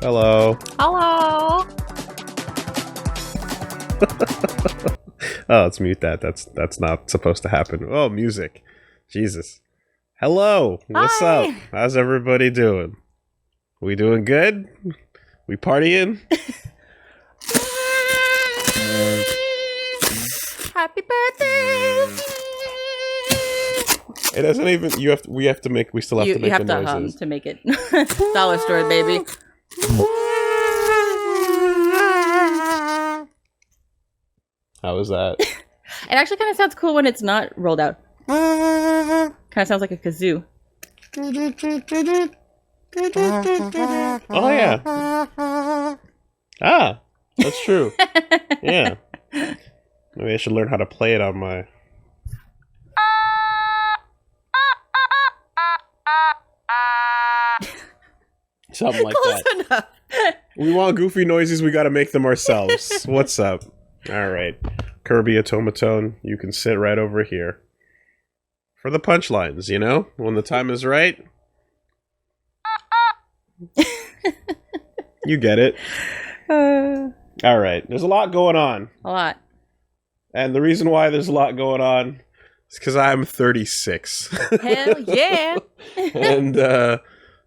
Hello. Hello. Oh, let's mute that. That's not supposed to happen. Oh, music. Jesus. Hello. What's Hi. up? How's everybody doing? We doing good? We partying? Happy birthday. It doesn't even. We still have to make You have the to noises. hum to make it. Dollar store, baby. How was that? It actually kind of sounds cool when it's not rolled out. Kind of sounds like a kazoo. Oh yeah. Ah, that's true. Yeah. Maybe I should learn how to play it on my. Something like Close that. enough. We want goofy noises, we gotta make them ourselves. What's up? Alright. Kirby Automaton, you can sit right over here. For the punchlines, you know? When the time is right. You get it. Alright, there's a lot going on. A lot. And the reason why there's a lot going on is because I'm 36. Hell yeah. And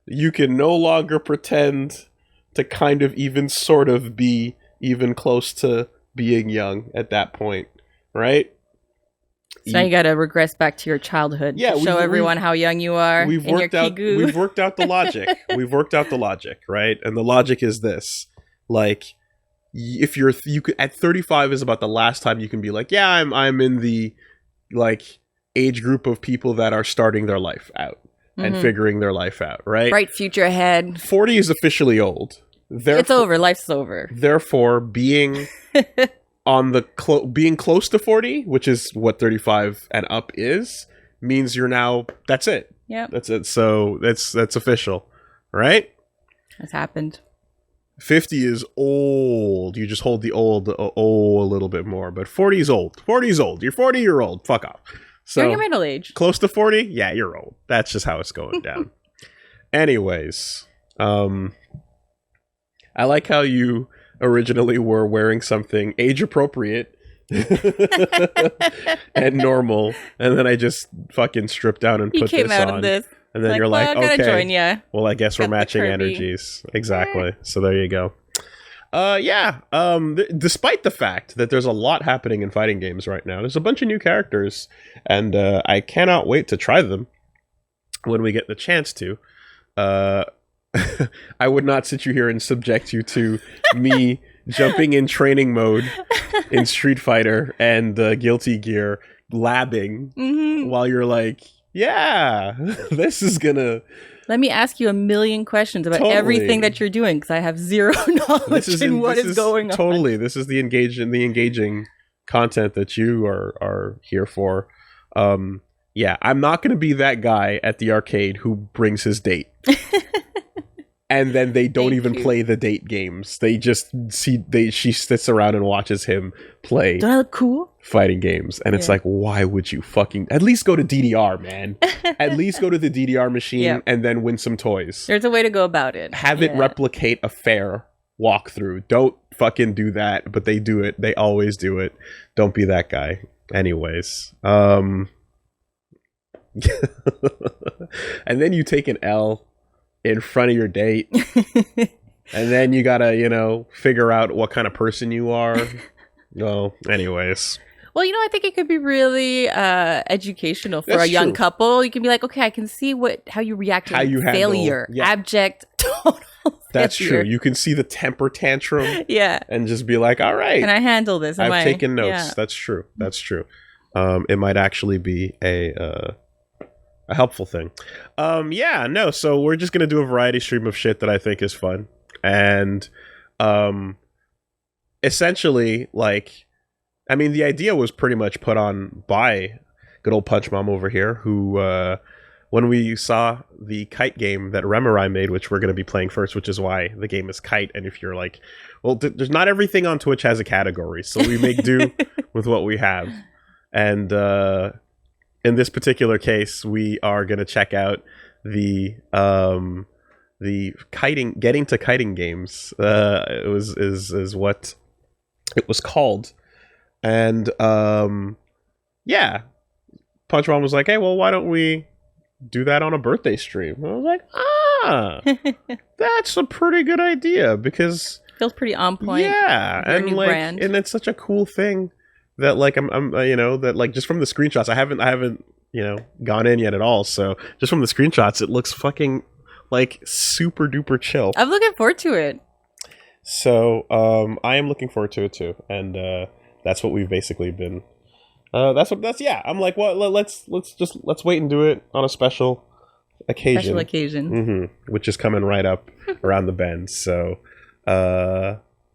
you can no longer pretend to kind of even sort of be even close to being young at that point, right? So now you gotta regress back to your childhood. Yeah, to show everyone how young you are. We've in worked your out. kigu. We've worked out the logic. We've worked out the logic, right? And the logic is this: like, if you could at 35 is about the last time you can be like, yeah, I'm in the like age group of people that are starting their life out and figuring their life out, right? Bright future ahead. 40 is officially old. Therefore, It's over. Life's over. Therefore, being on the being close to 40, which is what 35 and up is, means you're now. That's it. Yep. That's it. So that's official, right? That's happened. 50 is old. You just hold the old a little bit more, but 40 is old. 40 is old. You're 40-year-old. Fuck off. So You're in your middle age. close to 40, yeah, you're old. That's just how it's going down. Anyways, I like how you originally were wearing something age appropriate and normal, and then I just fucking stripped down and You put came this out on. of this. And then Like, you're well, like, I gotta okay, join ya. well, I guess we're Got the matching Kirby. energies. Exactly. So there you go. Despite the fact that there's a lot happening in fighting games right now, there's a bunch of new characters, and I cannot wait to try them when we get the chance to. I would not sit you here and subject you to me jumping in training mode in Street Fighter and Guilty Gear, labbing while you're like, yeah, this is gonna. Let me ask you a million questions about Totally. everything that you're doing because I have zero knowledge in what is going on. Totally, this is the engaging content that you are here for. Yeah, I'm not going to be that guy at the arcade who brings his date. And then they don't even play the date games. They just she sits around and watches him play Don't I look cool? fighting games. And it's like, why would you fucking at least go to DDR, man? At least go to the DDR machine and then win some toys. There's a way to go about it. Have it replicate a fair walkthrough. Don't fucking do that, but they do it. They always do it. Don't be that guy. Anyways. And then you take an L in front of your date. And then you gotta, figure out what kind of person you are. No, anyways. Well, I think it could be really educational for That's a young true. couple. You can be like, okay, I can see how you react to How you handle- failure, yeah. abject, total That's failure. true. You can see the temper tantrum Yeah. and just be like, all right. Can I handle this? I've taken notes. Yeah. That's true. That's true. It might actually be a helpful thing. So we're just gonna do a variety stream of shit that I think is fun. And essentially, the idea was pretty much put on by good old Punchmom over here, who when we saw the Kite game that Remurai made, which we're going to be playing first, which is why the game is Kite. And if you're like, well, there's not everything on Twitch has a category, so we make do with what we have. And in this particular case, we are going to check out the the getting to kiting games. It was is what it was called, and yeah, Punchmom was like, hey, well, why don't we do that on a birthday stream? And I was like, that's a pretty good idea because feels pretty on point. Yeah, and new like, brand. and it's such a cool thing that like I'm that like just from the screenshots, I haven't gone in yet at all. So just from the screenshots, it looks fucking like super duper chill. I'm looking forward to it. So I am looking forward to it too, and that's what we've basically been. I'm like, well, let's wait and do it on a special occasion. Which is coming right up around the bend. So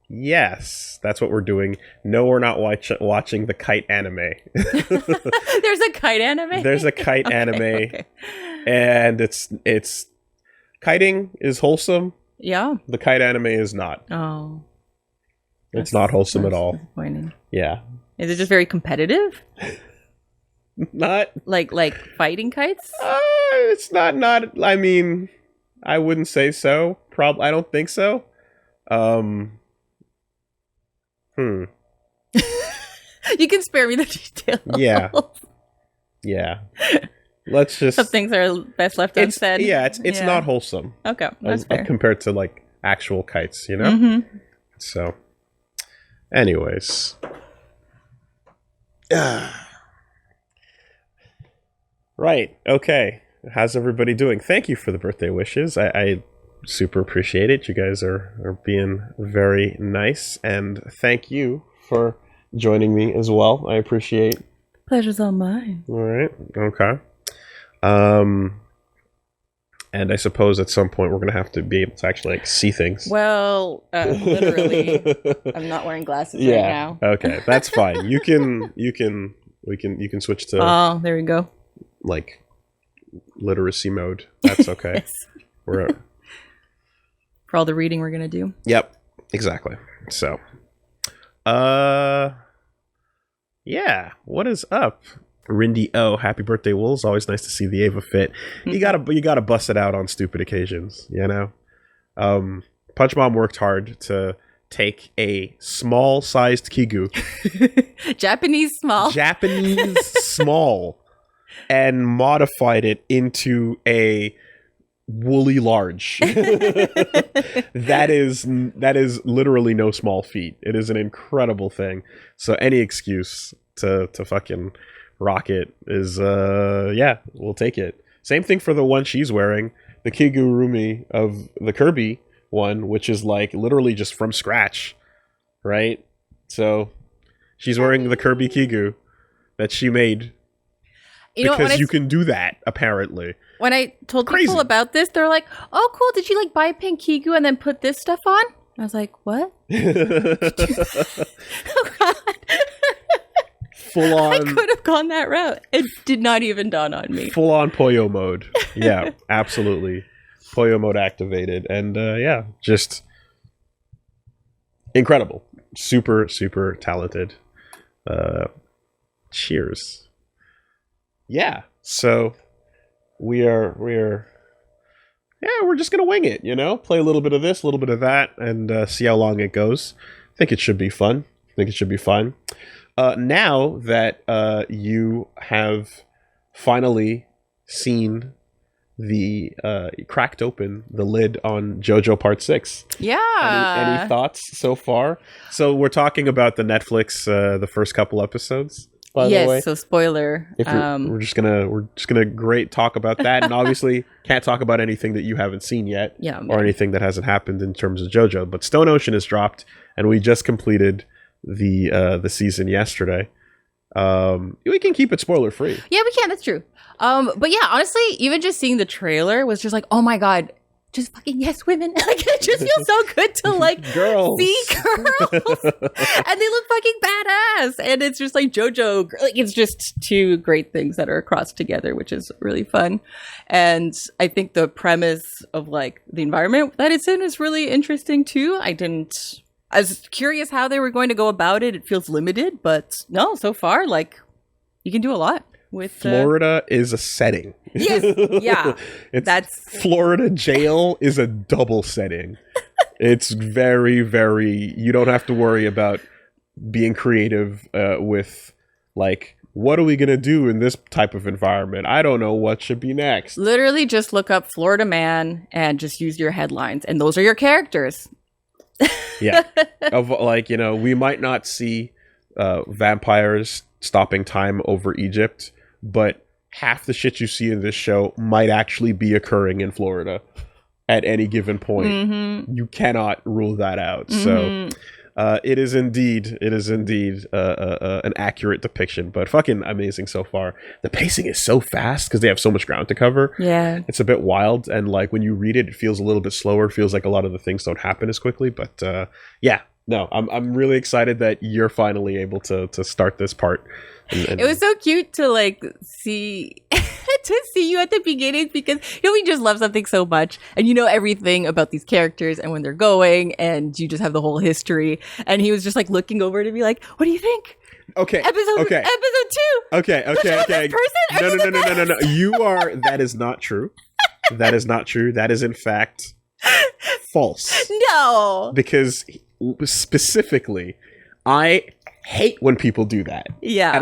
yes, that's what we're doing. No, we're not watching the kite anime. There's a kite anime. There's a kite anime, okay. And it's kiting is wholesome. Yeah. The kite anime is not. Oh. It's not wholesome at all. Disappointing. Yeah. Is it just very competitive? Not like fighting kites? It's not. I mean, I wouldn't say so. I don't think so. You can spare me the details. Yeah. Let's just. Some things are best left unsaid. Yeah, it's not wholesome. Okay, that's fair. Compared to like actual kites, you know. Mm-hmm. So, anyways, right. Okay. How's everybody doing? Thank you for the birthday wishes. I super appreciate it. You guys are being very nice, and thank you for joining me as well. I appreciate. Pleasure's all mine. All right. Okay. And I suppose at some point we're gonna have to be able to actually like see things. Well, literally, I'm not wearing glasses right now. Okay, that's fine. You can switch to. Oh, there we go. Like literacy mode. That's okay. Yes. We're for all the reading we're gonna do. Yep, exactly. So, yeah. What is up? Rindy O, happy birthday, Wolves. Always nice to see the Ava fit. You gotta bust it out on stupid occasions, you know? Punchmom worked hard to take a small-sized Kigu. Japanese small. And modified it into a Woolie large. That is literally no small feat. It is an incredible thing. So any excuse to fucking rock it is we'll take it. Same thing for the one she's wearing, the Kigurumi of the Kirby one, which is like literally just from scratch, right? So she's wearing the Kirby Kigu that she made. Because you can do that, apparently. When I told people about this, they're like, oh, cool. Did you like buy a pink Kigu and then put this stuff on? I was like, what? Oh, God. Full on. I could have gone that route. It did not even dawn on me. Full on Poyo mode. Yeah, absolutely. Poyo mode activated. And just incredible. Super, super talented. Cheers. Yeah, so we're just gonna wing it, play a little bit of this, a little bit of that, and see how long it goes. I think it should be fun. Now that you have finally seen the cracked open the lid on JoJo Part 6. Yeah. Any thoughts so far? So we're talking about the Netflix the first couple episodes. By the way. So spoiler. We're just gonna great talk about that, and obviously can't talk about anything that you haven't seen yet, or anything that hasn't happened in terms of JoJo. But Stone Ocean has dropped, and we just completed the season yesterday. We can keep it spoiler free. Yeah, we can. That's true. But yeah, honestly, even just seeing the trailer was just like, oh my god. Just fucking yes, women. Like it just feels so good to like girls. See girls, and they look fucking badass. And it's just like JoJo. Like it's just two great things that are crossed together, which is really fun. And I think the premise of like the environment that it's in is really interesting too. I was curious how they were going to go about it. It feels limited, but no, so far like you can do a lot. with Florida is a setting. Yes, yeah. That's Florida jail is a double setting. It's very, very. You don't have to worry about being creative with like, what are we gonna do in this type of environment? I don't know what should be next. Literally, just look up Florida Man and just use your headlines, and those are your characters. Yeah, of like, you know, we might not see vampires stopping time over Egypt, but half the shit you see in this show might actually be occurring in Florida at any given point. Mm-hmm. You cannot rule that out. Mm-hmm. So it is indeed an accurate depiction, but fucking amazing so far. The pacing is so fast because they have so much ground to cover. Yeah, it's a bit wild, and like when you read it, it feels a little bit slower. It feels like a lot of the things don't happen as quickly, but yeah. No, I'm really excited that you're finally able to start this part. And it was so cute to like see you at the beginning, because you know we just love something so much, and you know everything about these characters and when they're going, and you just have the whole history. And he was just like looking over to be like, "What do you think?" Okay. Episode 2. Okay. This person? No. You are. That is not true. That is not true. That is in fact false. No. Because specifically, I hate when people do that. Yeah.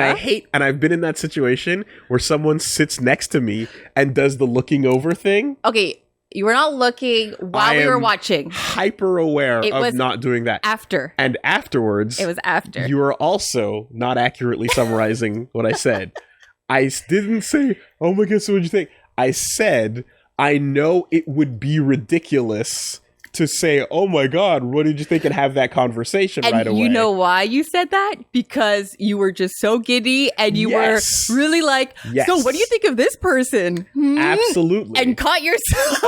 And I've been in that situation where someone sits next to me and does the looking over thing. Okay, you were not looking while we were watching. Hyper aware of not doing that. After. And afterwards. It was after. You were also not accurately summarizing what I said. I didn't say, oh my God, so what'd you think? I said, I know it would be ridiculous to say, oh my God, what did you think, and have that conversation right away. You know why you said that? Because you were just so giddy, and you were really like, so what do you think of this person? Absolutely. And caught yourself.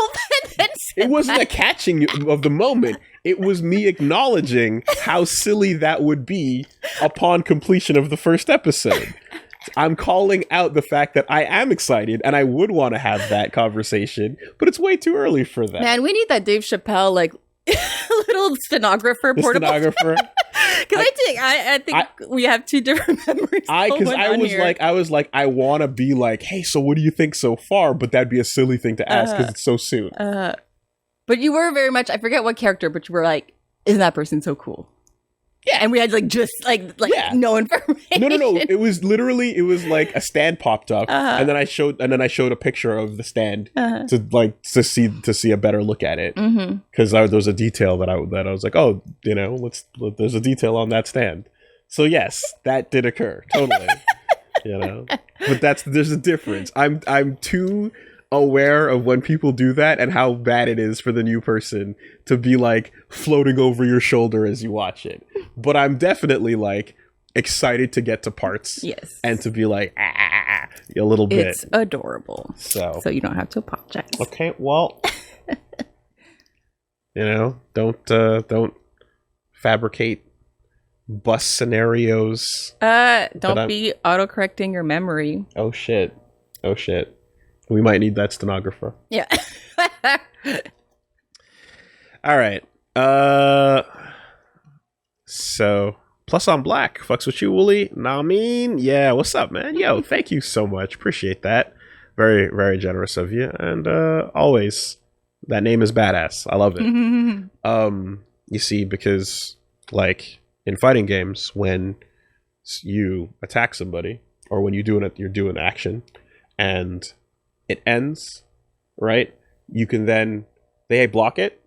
And then it wasn't a catching of the moment. It was me acknowledging how silly that would be upon completion of the first episode. I'm calling out the fact that I am excited and I would want to have that conversation, but it's way too early for that. Man, we need that Dave Chappelle, like, little stenographer portable. Stenographer. Because I think we have two different memories. I was like, I want to be like, hey, so what do you think so far? But that'd be a silly thing to ask because it's so soon. But you were very much, I forget what character, but you were like, isn't that person so cool? Yeah, and we had no information. No. It was like a stand popped up, and then I showed a picture of the stand to see a better look at it, because there was a detail that I was like, oh, you know, there's a detail on that stand. So yes, that did occur totally, you know, but there's a difference. I'm too aware of when people do that and how bad it is for the new person to be like floating over your shoulder as you watch it. But I'm definitely like excited to get to parts, and to be like a little bit. It's adorable. So you don't have to apologize. Okay, well, you know, don't fabricate bus scenarios. Don't be autocorrecting your memory. Oh shit. We might need that stenographer. Yeah. All right. So, Plus on Black. Fucks with you, Woolie. Nah, I mean, yeah, what's up, man? Yo, thank you so much. Appreciate that. Very, very generous of you. And always, that name is badass. I love it. You see, because, like, in fighting games, when you attack somebody, or when you're doing action, and it ends, right? You can then, they block it,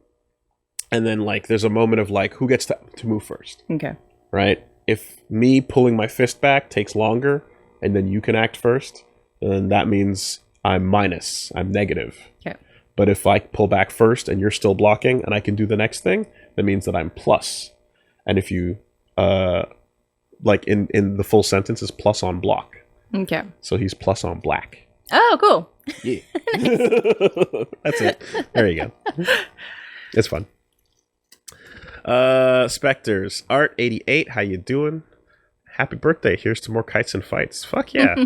and then like there's a moment of like, who gets to move first? Okay. Right? If me pulling my fist back takes longer, and then you can act first, then that means I'm negative. Okay. But if I pull back first and you're still blocking and I can do the next thing, that means that I'm plus. And if you, like in the full sentence is plus on block. Okay. So he's plus on black. Oh, cool. Yeah. That's it. There you go. It's fun. Spectres. Art88, how you doing? Happy birthday. Here's to more kites and fights. Fuck yeah.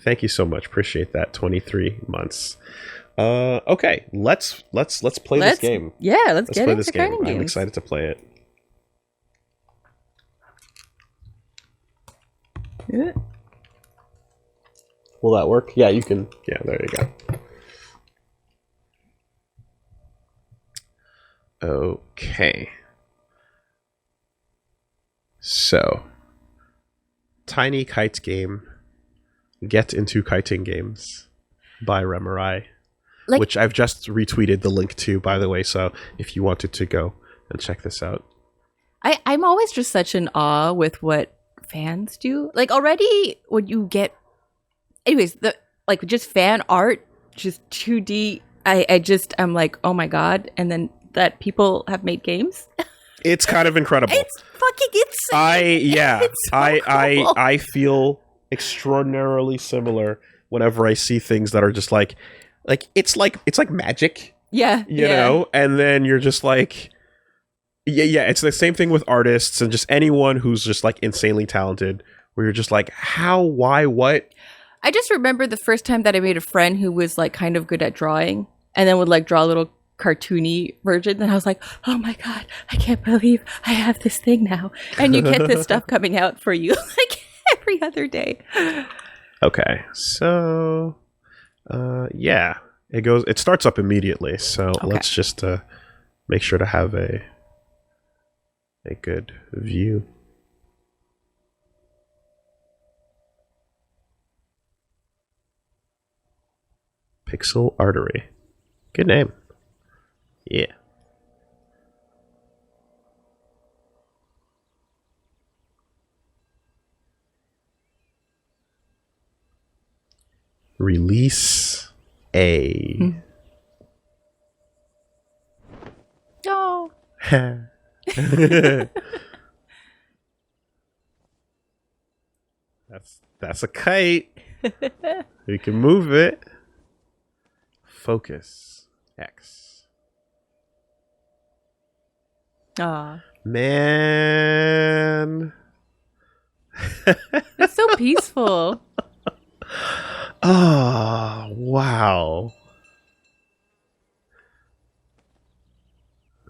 Thank you so much. Appreciate that. 23 months. Okay, let's play this game. Yeah, let's get play into this game. games. I'm excited to play it. Yeah. Will that work? Yeah, you can. Yeah, there you go. Okay. So, Tiny Kite Game. Get into kiting games by Remurai. Like- which I've just retweeted the link to, by the way, so if you wanted to go and check this out. I'm always just such in awe with what fans do. Like already when you get anyways, just fan art, just 2D, I'm like, oh my god, and then that people have made games. It's kind of incredible. It's fucking insane. It's so cool. I feel extraordinarily similar whenever I see things that are just like it's like magic. Yeah. You know? And then you're just like yeah, it's the same thing with artists and just anyone who's just like insanely talented, where you're just like, how, why, what? I just remember the first time that I made a friend who was like kind of good at drawing and then would like draw little cartoony versions, and I was like, oh my god, I can't believe I have this thing now. And you get this stuff coming out for you like every other day. Okay, so yeah, it starts up immediately, so okay. Let's just make sure to have a good view. Pixel Artery. Good name. Yeah. Release A. Oh. That's a kite. We can move it. Focus X. Aw. Man. It's so peaceful. Oh, wow.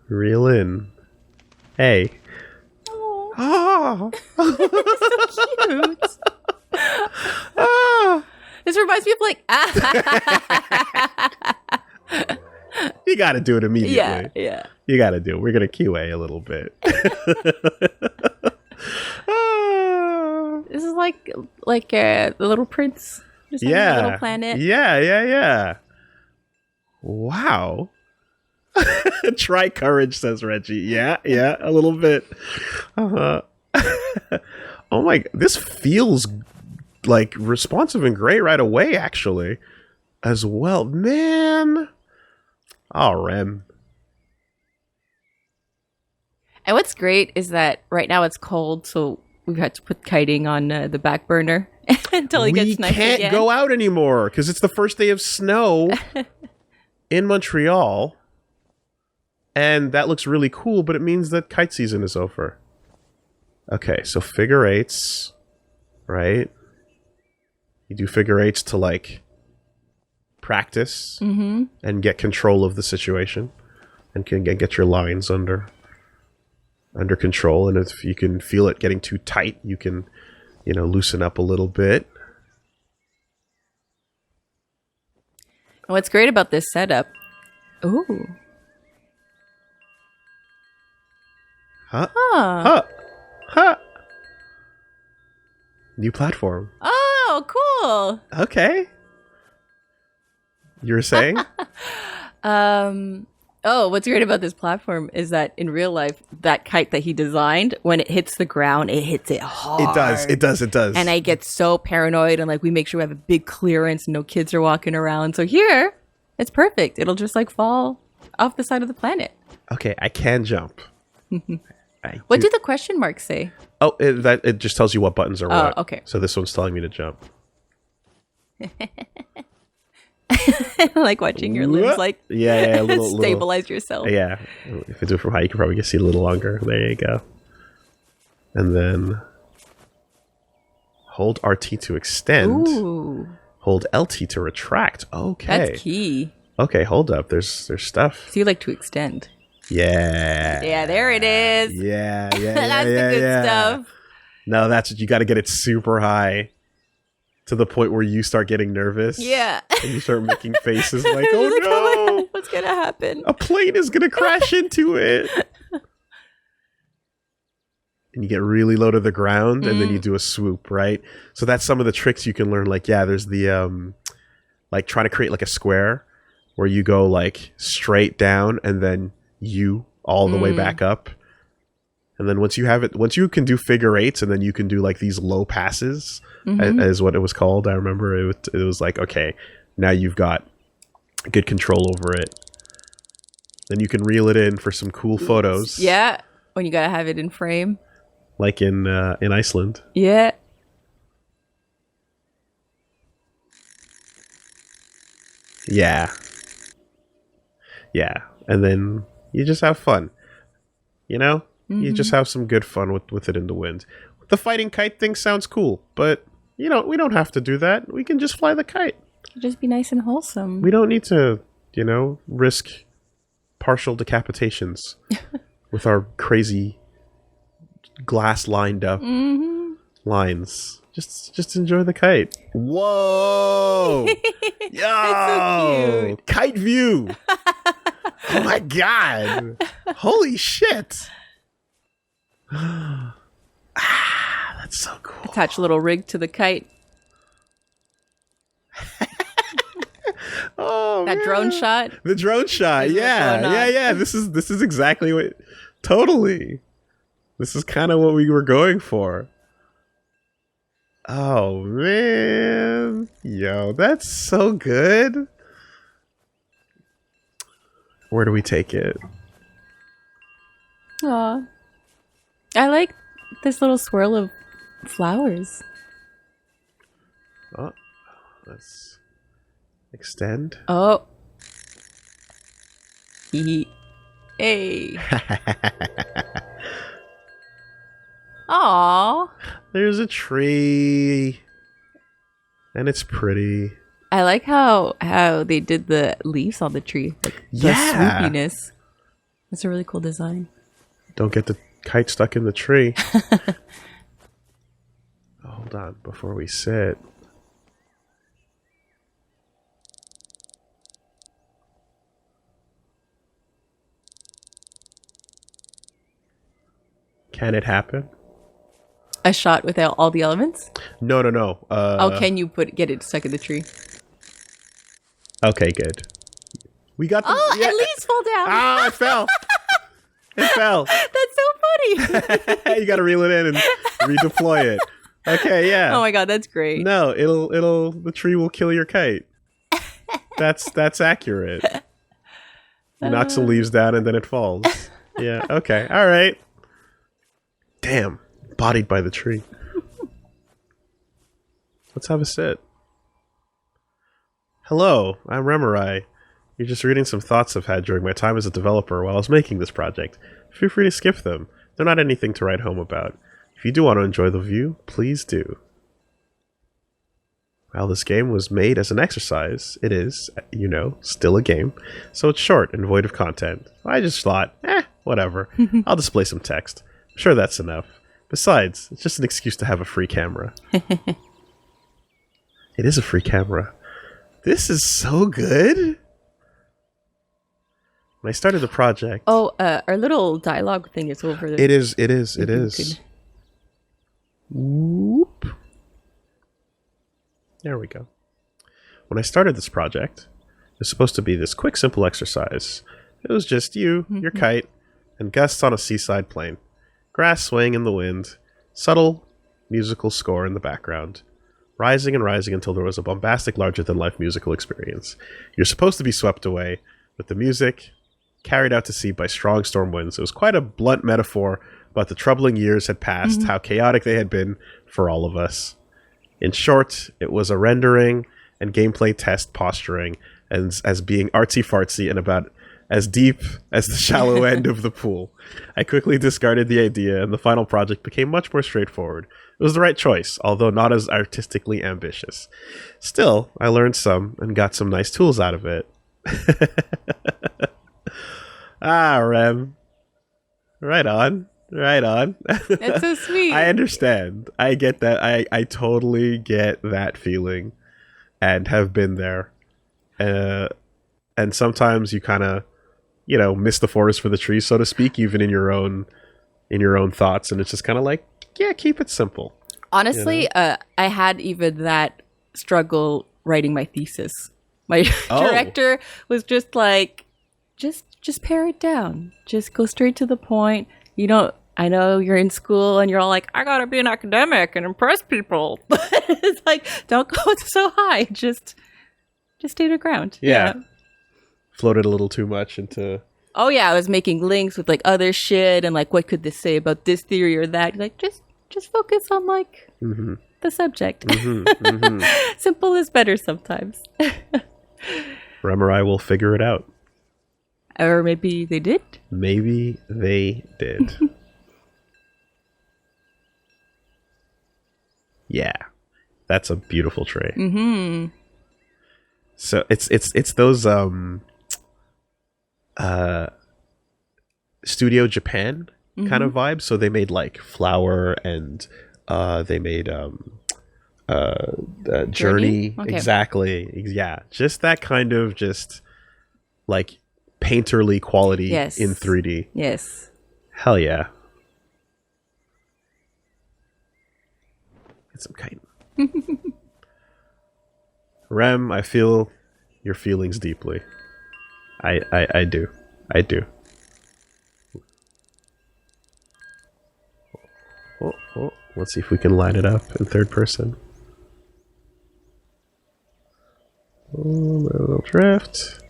Reel in. Hey. Oh. So cute. This reminds me of like You gotta do it immediately. Yeah. You gotta do it. We're gonna QA a little bit. This is like the Little Prince. Just like a little planet. Yeah. Wow. Try courage, says Reggie. Yeah, a little bit. Oh my, this feels like responsive and great right away, actually, as well. Man. Oh, Rem. And what's great is that right now it's cold, so we've had to put kiting on the back burner until it gets nice again. We can't go out anymore because it's the first day of snow in Montreal. And that looks really cool, but it means that kite season is over. Okay, so figure eights, right? You do figure eights to, like, practice and get control of the situation and can get your lines under control. And if you can feel it getting too tight, you can, loosen up a little bit. And what's great about this setup... Ooh. Huh. New platform. Oh, cool. Okay. You were saying? What's great about this platform is that in real life, that kite that he designed, when it hits the ground, it hits it hard. It does. And I get so paranoid, and like we make sure we have a big clearance, no kids are walking around. So here, it's perfect. It'll just like fall off the side of the planet. Okay, I can jump. What do the question marks say? Oh, it just tells you what buttons are what. Oh, okay. So this one's telling me to jump. Like watching your limbs, like a little, stabilize yourself. Yeah, if I do it from high, you can probably see it a little longer. There you go. And then hold RT to extend. Ooh. Hold LT to retract. Okay, that's key. Okay, hold up. There's stuff. So you like to extend. Yeah, there it is. Yeah, that's the good stuff. No, that's you got to get it super high to the point where you start getting nervous. Yeah. And you start making faces like, oh no, what's gonna happen? a plane is gonna crash into it. And you get really low to the ground, and then you do a swoop, right? So that's some of the tricks you can learn. Like, yeah, there's the like trying to create like a square where you go like straight down and then you all the way back up. And then once you can do figure eights, and then you can do like these low passes, as what it was called. I remember it was like, okay, now you've got good control over it. Then you can reel it in for some cool photos. Yeah, when you gotta have it in frame. Like in Iceland. Yeah. Yeah. Yeah. And then you just have fun. You know? You just have some good fun with it in the wind. The fighting kite thing sounds cool, but we don't have to do that. We can just fly the kite. Just be nice and wholesome. We don't need to, risk partial decapitations with our crazy glass lined up lines. Just enjoy the kite. Whoa! Yo! So cute. Kite view! Oh my god! Holy shit! That's so cool. Attach a little rig to the kite. Oh, that man. drone shot. The drone shot. Yeah. This is exactly what. Totally. This is kind of what we were going for. Oh man, yo, that's so good. Where do we take it? Aw. I like this little swirl of flowers. Oh, let's extend. Oh. Hey. Aw. There's a tree. And it's pretty. I like how they did the leaves on the tree. Like the swoopiness. It's a really cool design. Don't get the kite stuck in the tree. Hold on, before we sit. Can it happen? A shot without all the elements? No. Can you get it stuck in the tree? Okay, good. We got the... Oh, at least fall down. Ah, it fell. It fell. That's so funny. You got to reel it in and redeploy it. Okay, yeah. Oh my god, that's great. No, the tree will kill your kite. That's accurate. You knock some leaves down and then it falls. Yeah, okay. All right. Damn. Bodied by the tree. Let's have a sit. Hello, I'm Remurai. You're just reading some thoughts I've had during my time as a developer while I was making this project. Feel free to skip them. They're not anything to write home about. If you do want to enjoy the view, please do. While this game was made as an exercise, it is, still a game, so it's short and void of content. I just thought, whatever. I'll display some text. I'm sure that's enough. Besides, it's just an excuse to have a free camera. It is a free camera. This is so good. When I started the project... Oh, our little dialogue thing is over there. It is. Whoop. There we go. When I started this project, it was supposed to be this quick, simple exercise. It was just you, your kite, and gusts on a seaside plain. Grass swaying in the wind. Subtle musical score in the background. Rising and rising until there was a bombastic, larger-than-life musical experience. You're supposed to be swept away with the music carried out to sea by strong storm winds. It was quite a blunt metaphor about the troubling years had passed, how chaotic they had been for all of us. In short, it was a rendering and gameplay test posturing as being artsy-fartsy and about as deep as the shallow end of the pool. I quickly discarded the idea, and the final project became much more straightforward. It was the right choice, although not as artistically ambitious. Still, I learned some and got some nice tools out of it. Ah, Rem. Right on. Right on. That's so sweet. I understand. I get that. I totally get that feeling and have been there. And sometimes you kind of, miss the forest for the trees, so to speak, even in your own thoughts. And it's just kind of like, yeah, keep it simple. Honestly, I had even that struggle writing my thesis. My director was just like, just pare it down. Just go straight to the point. I know you're in school and you're all like, I gotta be an academic and impress people. But it's like, don't go so high. Just stay to the ground. Yeah. Floated a little too much into... Oh yeah, I was making links with like other shit and like, what could this say about this theory or that? Like, just focus on like the subject. Simple is better sometimes. Remerai will figure it out. Or maybe they did. Maybe they did. Yeah, that's a beautiful tray. So it's those Studio Japan kind of vibes. So they made like Flower and they made Journey. Okay. Exactly. Yeah, just that kind of just like painterly quality in 3D. Yes. Hell yeah. Get some kite. Rem, I feel your feelings deeply. I do. I do. Oh, let's see if we can line it up in third person. Oh, a little drift.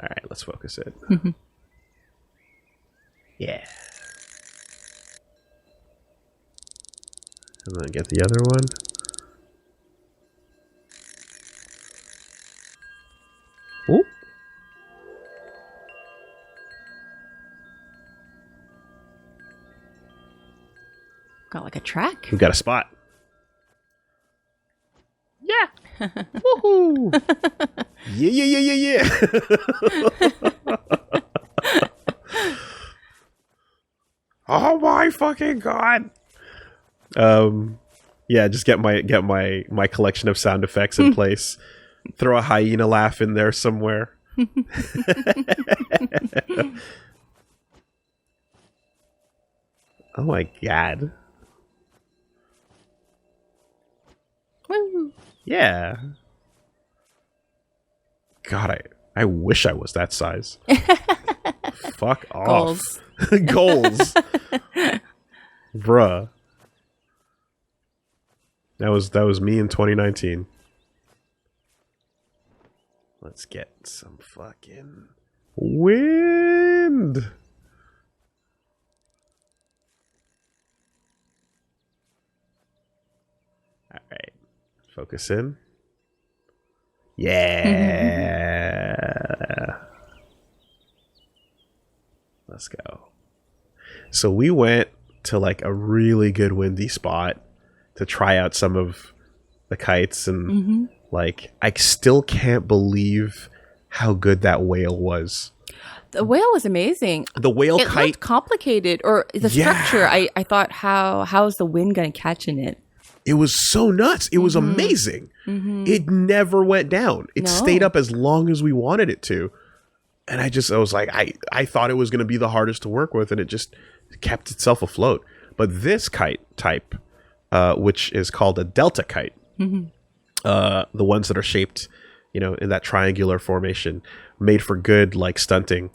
Alright, let's focus it. Yeah. And then get the other one. Oh. Got like a track. We've got a spot. Yeah. Woohoo. Yeah. Oh my fucking god. Yeah, just get my collection of sound effects in place. Throw a hyena laugh in there somewhere. Oh my god. Woo. Yeah. God, I wish I was that size. Fuck off. Goals. Bruh. That was me in 2019. Let's get some fucking wind. All right. Focus in. Yeah. Let's go. So we went to like a really good windy spot to try out some of the kites, and like I still can't believe how good that whale was. The whale was amazing. The whale it kite looked complicated, or the structure. I thought, how's the wind going to catch in it? It was so nuts. It was amazing. It never went down. It stayed up as long as we wanted it to. And I was like, I thought it was going to be the hardest to work with, and it just kept itself afloat. But this kite type, which is called a delta kite, the ones that are shaped, in that triangular formation, made for good like stunting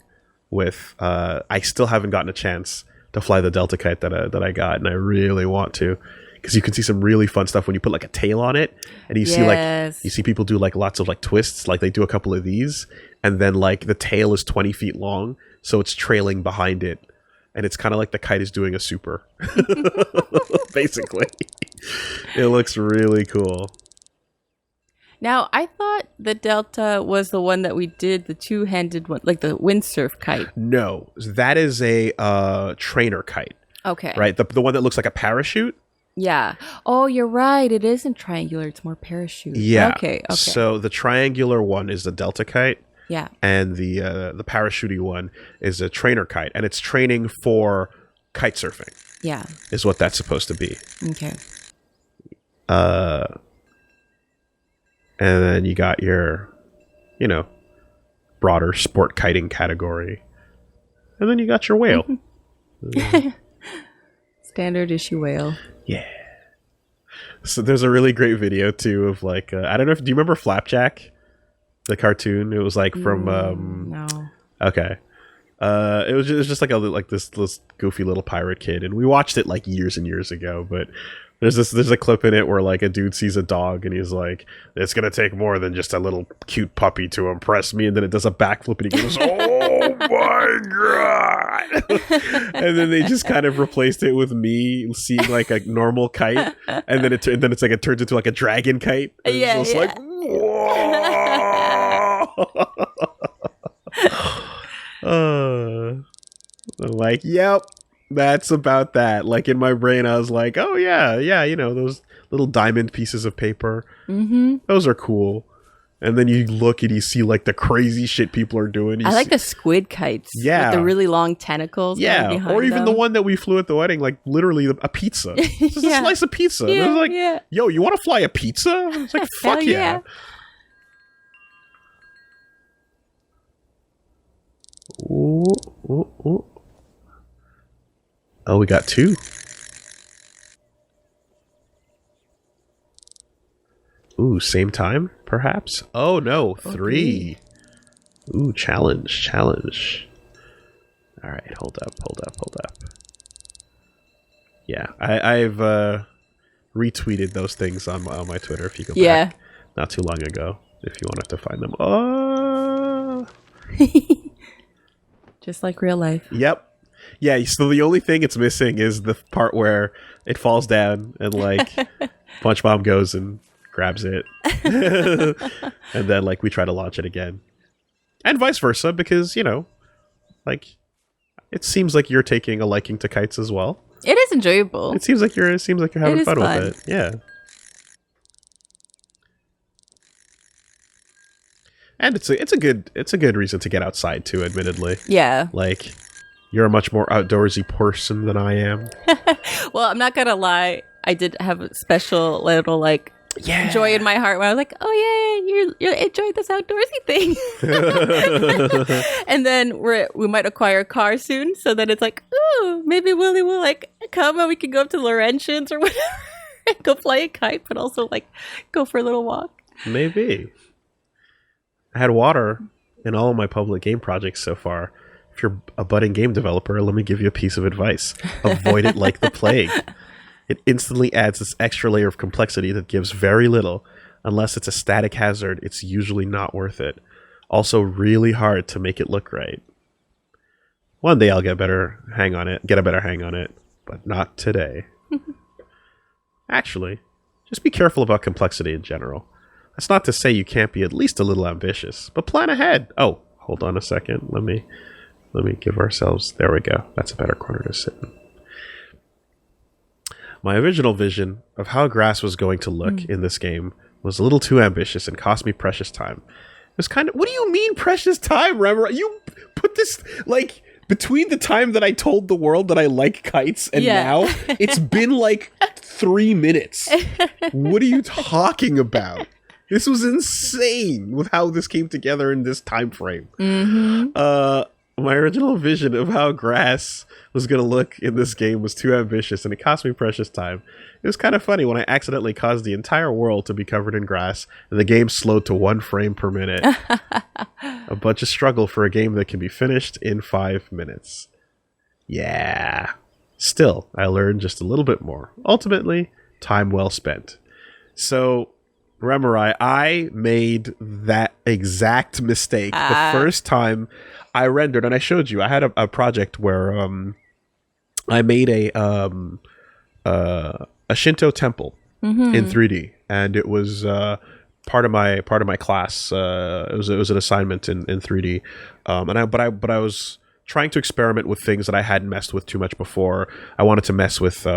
with. I still haven't gotten a chance to fly the delta kite that I got, and I really want to. Because you can see some really fun stuff when you put like a tail on it, and you see people do like lots of like twists, like they do a couple of these, and then like the tail is 20 feet long, so it's trailing behind it, and it's kind of like the kite is doing a super, basically. It looks really cool. Now, I thought the Delta was the one that we did, the two-handed one, like the windsurf kite. No, that is a trainer kite. Okay. Right, the one that looks like a parachute. Yeah. Oh, you're right. It isn't triangular. It's more parachute. Yeah. Okay. So the triangular one is the delta kite, Yeah. And the parachutey one is a trainer kite, and it's training for kite surfing. Yeah. Is what that's supposed to be. Okay. And then you got your, broader sport kiting category. And then you got your whale. Standard issue whale. Yeah. So there's a really great video too of like, I don't know do you remember Flapjack? The cartoon? It was like from, No. Okay. It was just like this goofy little pirate kid, and we watched it like years and years ago, but there's a clip in it where like a dude sees a dog and he's like, it's gonna take more than just a little cute puppy to impress me, and then it does a backflip and he goes, oh my god. And then they just kind of replaced it with me seeing like a normal kite, and then it turns into like a dragon kite. And Yeah, it's just like, whoa. I'm like, yep, that's about that. Like in my brain, I was like, oh yeah, those little diamond pieces of paper. Mm-hmm. Those are cool. And then you look and you see like the crazy shit people are doing. I like the squid kites. Yeah. With the really long tentacles. Yeah. Or even the one that we flew at the wedding, like literally a pizza. Just a slice of pizza. Yeah, and I was like, yo, you want to fly a pizza? It's like, fuck yeah. Ooh, ooh, ooh. Oh, we got 2. Ooh, same time, perhaps? Oh, no, 3. Ooh, challenge. All right, hold up. Yeah, I've retweeted those things on my Twitter if you go back not too long ago, if you wanted to find them. Oh. Just like real life. Yep. Yeah, so the only thing it's missing is the part where it falls down and like Punchmom goes and grabs it. And then like we try to launch it again. And vice versa, because, like it seems like you're taking a liking to kites as well. It is enjoyable. It seems like you're having fun with it. Yeah. And it's a good reason to get outside too, admittedly. Yeah. Like, you're a much more outdoorsy person than I am. Well, I'm not gonna lie. I did have a special little joy in my heart when I was like, oh yeah, you're enjoying this outdoorsy thing. And then we might acquire a car soon, so then it's like, ooh, maybe Woolie will come and we can go up to Laurentians or whatever and go fly a kite, but also go for a little walk. Maybe. I had water in all of my public game projects so far. If you're a budding game developer, let me give you a piece of advice. Avoid it like the plague. It instantly adds this extra layer of complexity that gives very little. Unless it's a static hazard, it's usually not worth it. Also really hard to make it look right. One day I'll get a better hang on it, but not today. Actually, just be careful about complexity in general. That's not to say you can't be at least a little ambitious, but plan ahead. Oh, hold on a second. Let me give ourselves... There we go. That's a better corner to sit in. My original vision of how grass was going to look in this game was a little too ambitious and cost me precious time. It was kind of... What do you mean precious time, Remmer? You put this, between the time that I told the world that I like kites and now, it's been 3 minutes. What are you talking about? This was insane with how this came together in this time frame. Mm-hmm. My original vision of how grass was going to look in this game was too ambitious, and it cost me precious time. It was kind of funny when I accidentally caused the entire world to be covered in grass, and the game slowed to 1 frame per minute. A bunch of struggle for a game that can be finished in 5 minutes. Yeah. Still, I learned just a little bit more. Ultimately, time well spent. So... Remurai, I made that exact mistake the first time I rendered, and I showed you. I had a project where I made a Shinto temple in 3D, and it was part of my class. It was an assignment in 3D, but I was trying to experiment with things that I hadn't messed with too much before. I wanted to mess with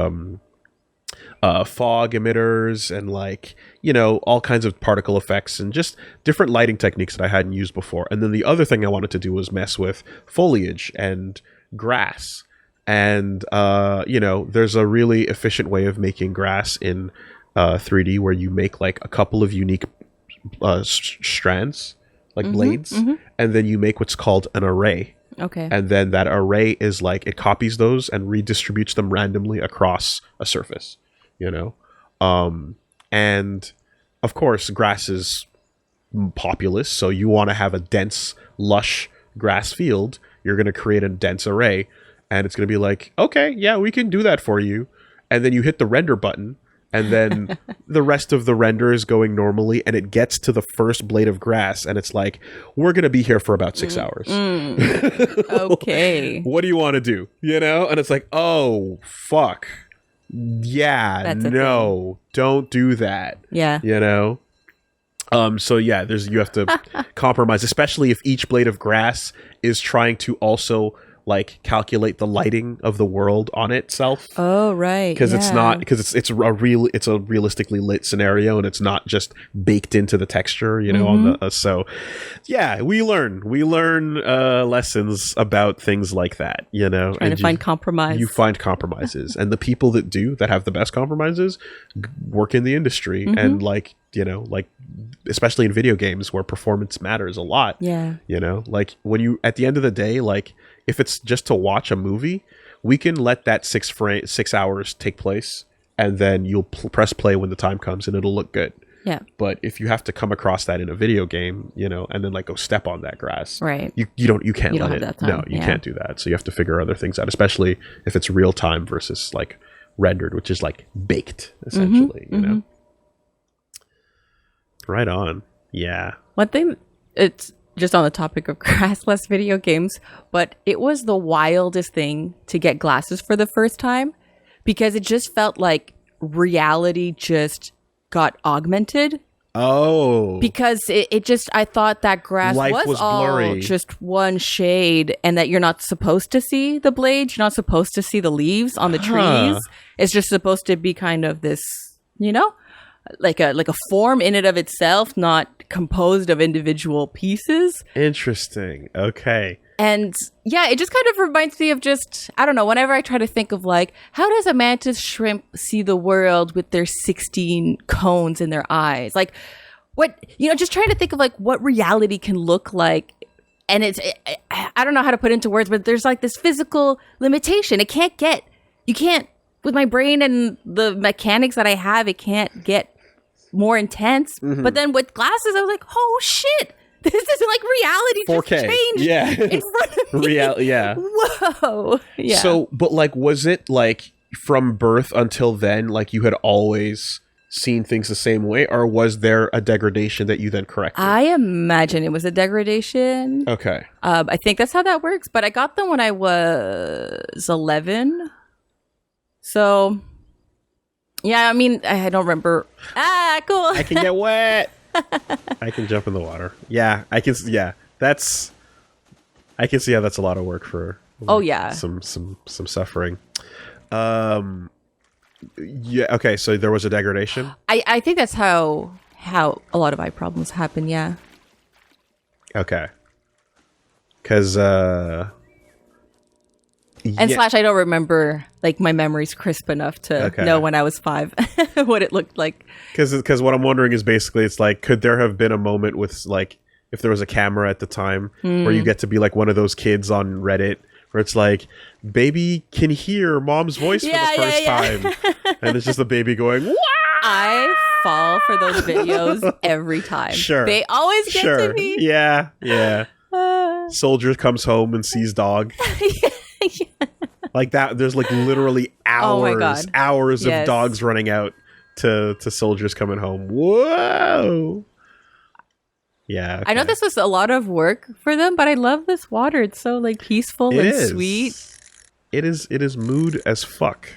fog emitters and like, all kinds of particle effects and just different lighting techniques that I hadn't used before. And then the other thing I wanted to do was mess with foliage and grass. And, there's a really efficient way of making grass in 3D where you make like a couple of unique strands, like blades, and then you make what's called an array. Okay. And then that array is like, it copies those and redistributes them randomly across a surface, and of course grass is populous, so you want to have a dense, lush grass field. You're going to create a dense array, and it's going to be like, okay, yeah, we can do that for you. And then you hit the render button, and then the rest of the render is going normally, and it gets to the first blade of grass, and it's like, we're going to be here for about 6 hours. Okay. What do you want to do? And it's like, oh, fuck. Yeah, no, don't do that. Yeah. So yeah, you have to compromise, especially if each blade of grass is trying to also like calculate the lighting of the world on itself. Oh, right. Because it's a realistically lit scenario, and it's not just baked into the texture, on the so yeah, we learn lessons about things like that, Trying to find compromise. You find compromises, and the people that have the best compromises work in the industry, and like especially in video games where performance matters a lot. Yeah. Like when you, at the end of the day, like if it's just to watch a movie, we can let that 6 hours take place, and then you'll press play when the time comes and it'll look good. Yeah. But if you have to come across that in a video game, and then like go step on that grass, right? You can't let it. That time. No, you can't do that. So you have to figure other things out, especially if it's real time versus like rendered, which is like baked essentially. Right on. Yeah. One thing, it's just on the topic of grassless video games, but it was the wildest thing to get glasses for the first time, because it just felt like reality just got augmented. Oh. Because it just, I thought that grass was all blurry. Just one shade, and that you're not supposed to see the blades, you're not supposed to see the leaves on the trees. It's just supposed to be kind of this, like a form in and of itself, not composed of individual pieces. Interesting. Okay. And yeah, it just kind of reminds me of just, I don't know, whenever I try to think of like, how does a mantis shrimp see the world with their 16 cones in their eyes? Like what, just trying to think of like what reality can look like. And I don't know how to put it into words, but there's like this physical limitation. You can't, with my brain and the mechanics that I have, it can't get more intense. But then with glasses, I was like, oh shit, this is like reality 4K. Just changed in front of me. Yeah. Whoa. Yeah. So, but like, was it like from birth until then, like you had always seen things the same way, or was there a degradation that you then corrected? I imagine it was a degradation. Okay. I think that's how that works, but I got them when I was 11. So, yeah, I mean, I don't remember. Cool. I can get wet. I can jump in the water. Yeah, I can. Yeah, I can see how that's a lot of work for. Like, some suffering. Yeah. Okay. So there was a degradation. I think that's how a lot of eye problems happen. Yeah. Okay. Because. And slash, I don't remember, like, my memory's crisp enough to know when I was 5 what it looked like. Because what I'm wondering is basically, it's like, could there have been a moment with, like, if there was a camera at the time where you get to be like one of those kids on Reddit where it's like, baby can hear mom's voice for the first time. And it's just the baby going, Wah! I fall for those videos every time. Sure. They always get to me. Yeah. Soldier comes home and sees dog. Like that, there's like literally hours of dogs running out to soldiers coming home. Whoa. Yeah. Okay. I know this was a lot of work for them, but I love this water. It's so like peaceful and sweet. It is mood as fuck.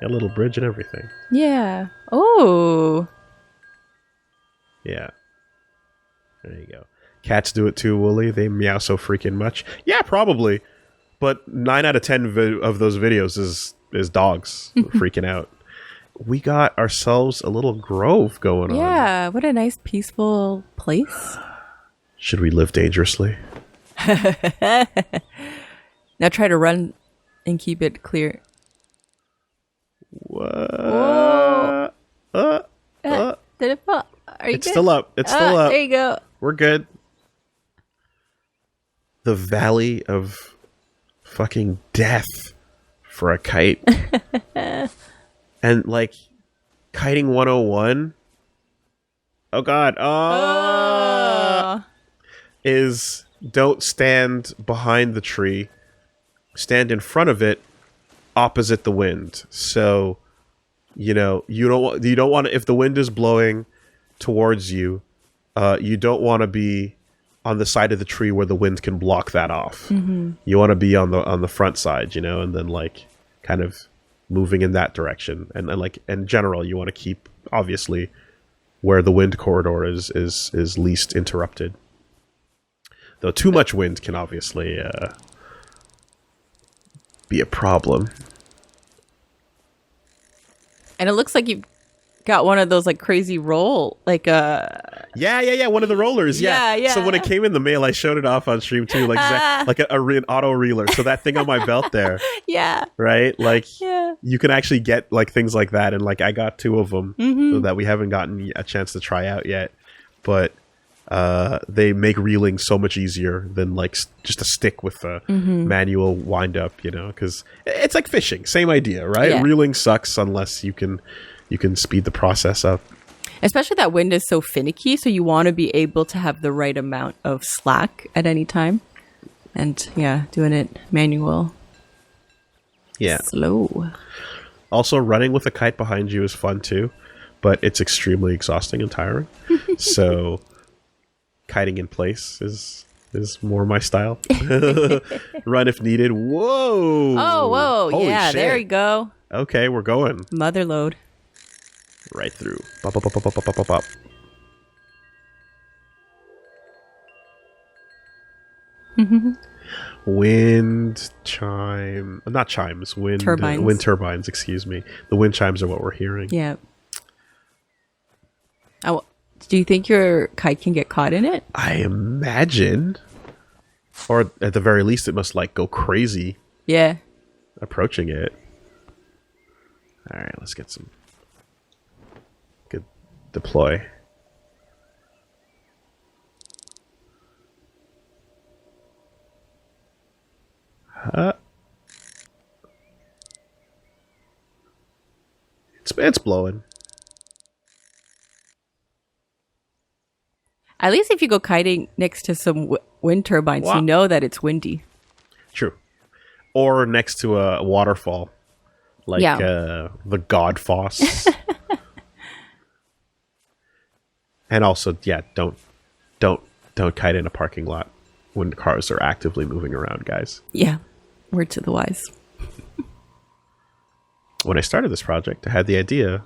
Got a little bridge and everything. Yeah. Oh. Yeah. There you go. Cats do it too, Woolie. They meow so freaking much. Yeah, probably. But 9 out of 10 of those videos is dogs freaking out. We got ourselves a little grove going on. Yeah, what a nice peaceful place. Should we live dangerously? Now try to run and keep it clear. Whoa. Did it fall? Are you It's good? still up. It's still up. There you go. We're good. The valley of fucking death for a kite. And like kiting 101. Oh god. Is don't stand behind the tree. Stand in front of it opposite the wind. So, you know, you don't want to, if the wind is blowing towards you, you don't want to be on the side of the tree where the wind can block that off. You want to be on the front side, you know, and then like kind of moving in that direction. And then like in general, you want to keep obviously where the wind corridor is least interrupted. Though too much wind can obviously be a problem. And it looks like you've got one of those like crazy roll, like Yeah, one of the rollers. Yeah. Yeah. So when it came in the mail, I showed it off on stream too, like like an auto reeler. So that thing on my belt there, yeah. right? Like Yeah. you can actually get like things like that, and like I got 2 of them that we haven't gotten a chance to try out yet, but they make reeling so much easier than like just a stick with a manual wind up, you know, because it's like fishing, same idea, right? Yeah. Reeling sucks unless you can speed the process up. Especially that wind is so finicky, so you want to be able to have the right amount of slack at any time. And yeah, doing it manual. Yeah. Slow. Also, running with a kite behind you is fun too, but it's extremely exhausting and tiring. So kiting in place is more my style. Run if needed. Whoa. Oh, whoa. Holy yeah, shit. there you go. Okay, we're going. Mother load. Right through. Bop, bop, bop, bop, bop, bop, bop. Wind chime. Not chimes. Wind Turbines. Wind turbines, excuse me. The wind chimes are what we're hearing. Yeah. Oh, do you think your kite can get caught in it? I imagine. Or at the very least, it must like go crazy Yeah. approaching it. All right, let's get some good deploy. It's blowing. At least if you go kiting next to some wind turbines, Wow. you know that it's windy. True. Or next to a waterfall. Like the God Foss. And also, yeah, don't kite in a parking lot when cars are actively moving around, guys. Yeah. Word to the wise. When I started this project, I had the idea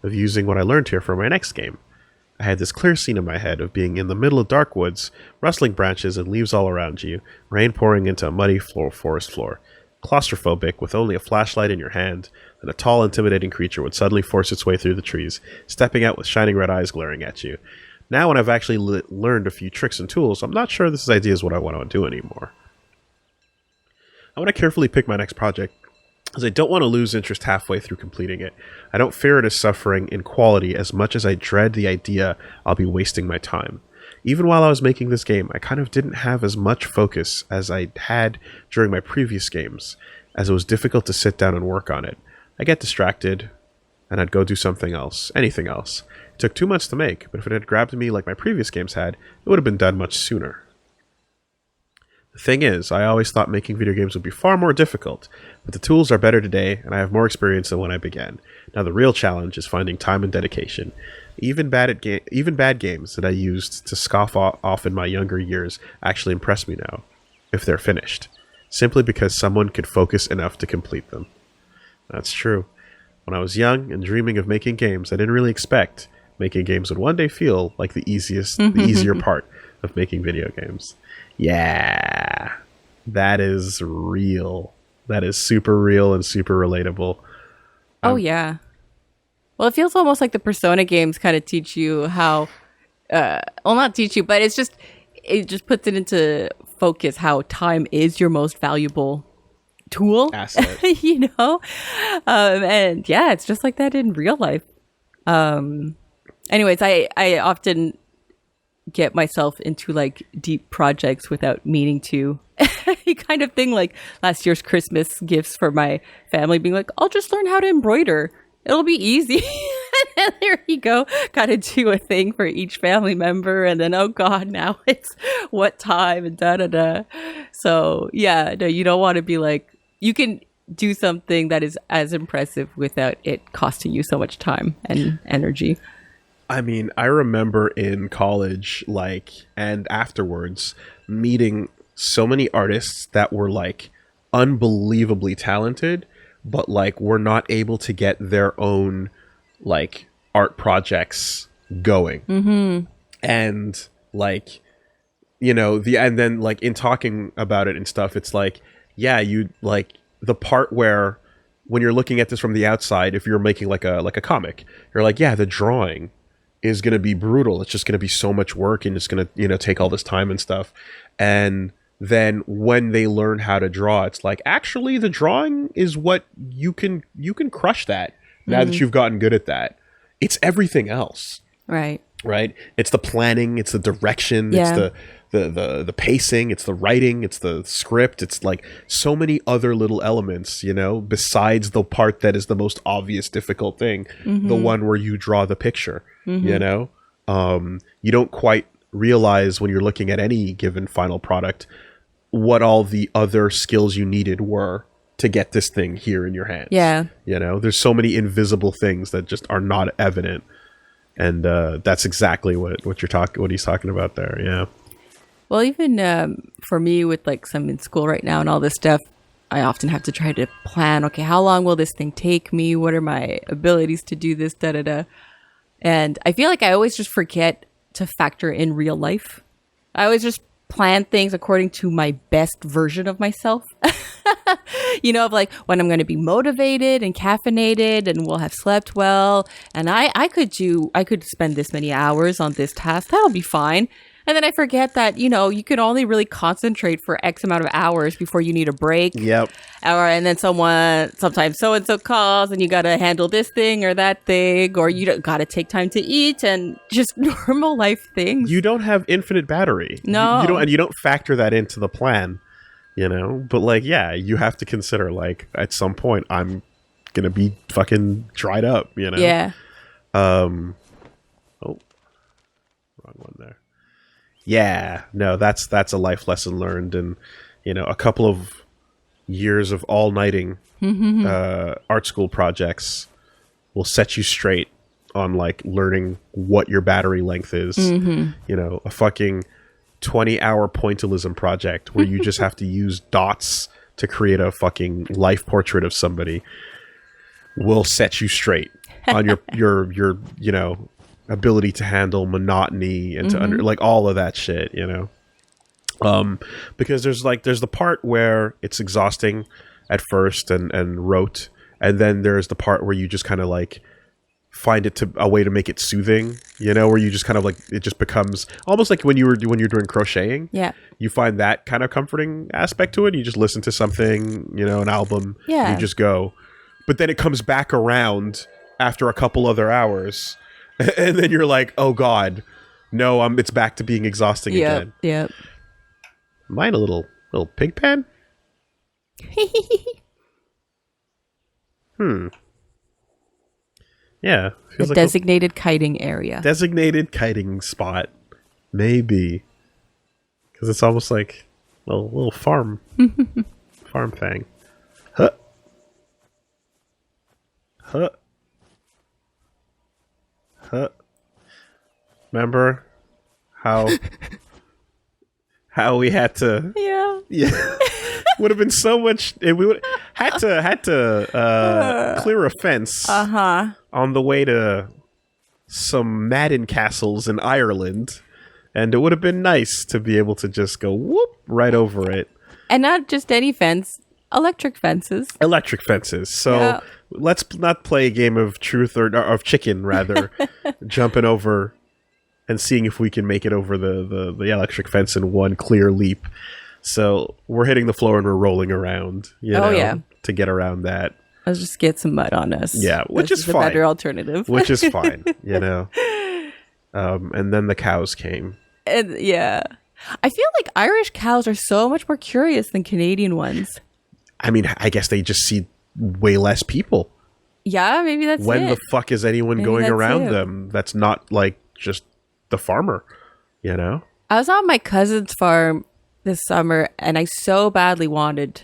of using what I learned here for my next game. I had this clear scene in my head of being in the middle of dark woods, rustling branches and leaves all around you, rain pouring into a muddy forest floor. Claustrophobic, with only a flashlight in your hand, and a tall, intimidating creature would suddenly force its way through the trees, stepping out with shining red eyes glaring at you. Now, when I've actually learned a few tricks and tools, I'm not sure this idea is what I want to do anymore. I want to carefully pick my next project, as I don't want to lose interest halfway through completing it. I don't fear it as suffering in quality as much as I dread the idea I'll be wasting my time. Even while I was making this game, I kind of didn't have as much focus as I had during my previous games, as it was difficult to sit down and work on it. I get distracted, and I'd go do something else, anything else. It took 2 months to make, but if it had grabbed me like my previous games had, it would have been done much sooner. The thing is, I always thought making video games would be far more difficult, but the tools are better today, and I have more experience than when I began. Now the real challenge is finding time and dedication. Even bad games that I used to scoff off in my younger years actually impress me now, if they're finished, simply because someone could focus enough to complete them. That's true. When I was young and dreaming of making games, I didn't really expect making games would one day feel like the easier part of making video games. Yeah, that is real. That is super real and super relatable. Oh, yeah. Well, it feels almost like the Persona games kind of teach you how, well, not teach you, but it just puts it into focus how time is your most valuable tool. Asset. You know? And yeah, it's just like that in real life. Anyways, I often get myself into like deep projects without meaning to. Kind of thing, like last year's Christmas gifts for my family, being like, I'll just learn how to embroider. It'll be easy. And there you go. Got to do a thing for each family member. And then, oh God, now it's what time and da-da-da. So yeah, no, you don't want to be like, you can do something that is as impressive without it costing you so much time and energy. I mean, I remember in college, like, and afterwards, meeting so many artists that were like unbelievably talented, but like were not able to get their own like art projects going. Mm-hmm. And like, you know, and then like in talking about it and stuff, it's like, yeah, you like the part where when you're looking at this from the outside, if you're making like a comic, you're like, yeah, the drawing is going to be brutal. It's just going to be so much work and it's going to, you know, take all this time and stuff. And then when they learn how to draw, it's like, actually the drawing is what you can crush that now that you've gotten good at that. It's everything else. Right. It's the planning, it's the direction, it's the pacing, it's the writing, it's the script. It's like so many other little elements, you know, besides the part that is the most obvious difficult thing, the one where you draw the picture, you know. You don't quite realize when you're looking at any given final product what all the other skills you needed were to get this thing here in your hands. Yeah. You know, there's so many invisible things that just are not evident. And that's exactly what he's talking about there. Yeah. Well, even for me with like some in school right now and all this stuff, I often have to try to plan, okay, how long will this thing take me? What are my abilities to do this? Da-da-da. And I feel like I always just forget to factor in real life. I always just plan things according to my best version of myself. You know, of like when I'm going to be motivated and caffeinated and will have slept well. And I could spend this many hours on this task. That'll be fine. And then I forget that, you know, you can only really concentrate for X amount of hours before you need a break. Yep. And then sometimes so-and-so calls and you got to handle this thing or that thing, or you got to take time to eat and just normal life things. You don't have infinite battery. No. You don't factor that into the plan, you know? But like, yeah, you have to consider like at some point I'm going to be fucking dried up, you know? Yeah. Wrong one there. Yeah, no, that's a life lesson learned, and you know, a couple of years of all-nighting art school projects will set you straight on like learning what your battery length is. You know, a fucking 20-hour pointillism project where you just have to use dots to create a fucking life portrait of somebody will set you straight on your you know, ability to handle monotony and to like all of that shit, you know. Because there's the part where it's exhausting at first and rote, and then there's the part where you just kind of like find a way to make it soothing, you know, where you just kind of like it just becomes almost like when you're doing crocheting. Yeah, you find that kind of comforting aspect to it. You just listen to something, you know, an album. Yeah, you just go, but then it comes back around after a couple other hours. And then you're like, oh God, no, it's back to being exhausting again. Yep. Mine a little pig pen? Yeah. Feels like designated kiting area. Designated kiting spot. Maybe. Because it's almost like a little farm. Farm thing. Huh. Remember how we had to would have been so much we would had to clear a fence on the way to some Madden castles in Ireland, and it would have been nice to be able to just go whoop right over it. And not just any fence, electric fences. Electric fences. So let's not play a game of truth or of chicken, rather, jumping over and seeing if we can make it over the electric fence in one clear leap. So we're hitting the floor and we're rolling around, to get around that. Let's just get some mud on us. Yeah, which is fine. The better alternative. Which is fine, and then the cows came. And, I feel like Irish cows are so much more curious than Canadian ones. I mean, I guess they just see way less people. Yeah, maybe that's when it. The fuck is anyone going around them? That's not like just the farmer, I was on my cousin's farm this summer, and I so badly wanted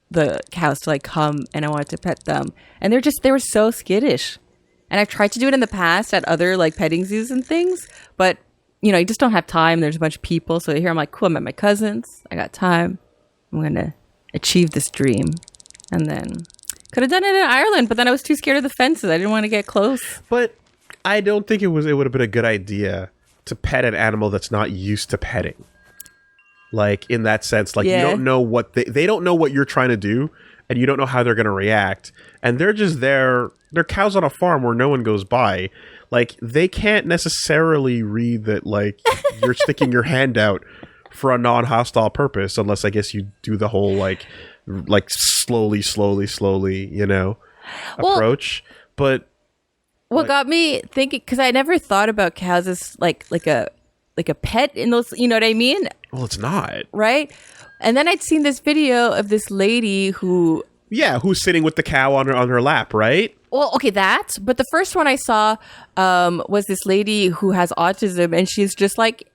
the cows to like come, and I wanted to pet them, and they were so skittish. And I've tried to do it in the past at other like petting zoos and things, but you just don't have time. There's a bunch of people, so here I'm like, cool, I'm at my cousin's, I got time, I'm gonna achieve this dream. And then could have done it in Ireland, but then I was too scared of the fences. I didn't want to get close. But I don't think it would have been a good idea to pet an animal that's not used to petting. Like, in that sense, like, you don't know what they don't know what you're trying to do, and you don't know how they're going to react. And they're just there. They're cows on a farm where no one goes by. Like, they can't necessarily read that, like, you're sticking your hand out for a non-hostile purpose, unless I guess you do the whole, like slowly, approach. But what got me thinking, because I never thought about cows as like a pet in those, you know what I mean? Well, it's not. Right? And then I'd seen this video of this lady who's sitting with the cow on her lap, right? Well, okay, but the first one I saw was this lady who has autism, and she's just like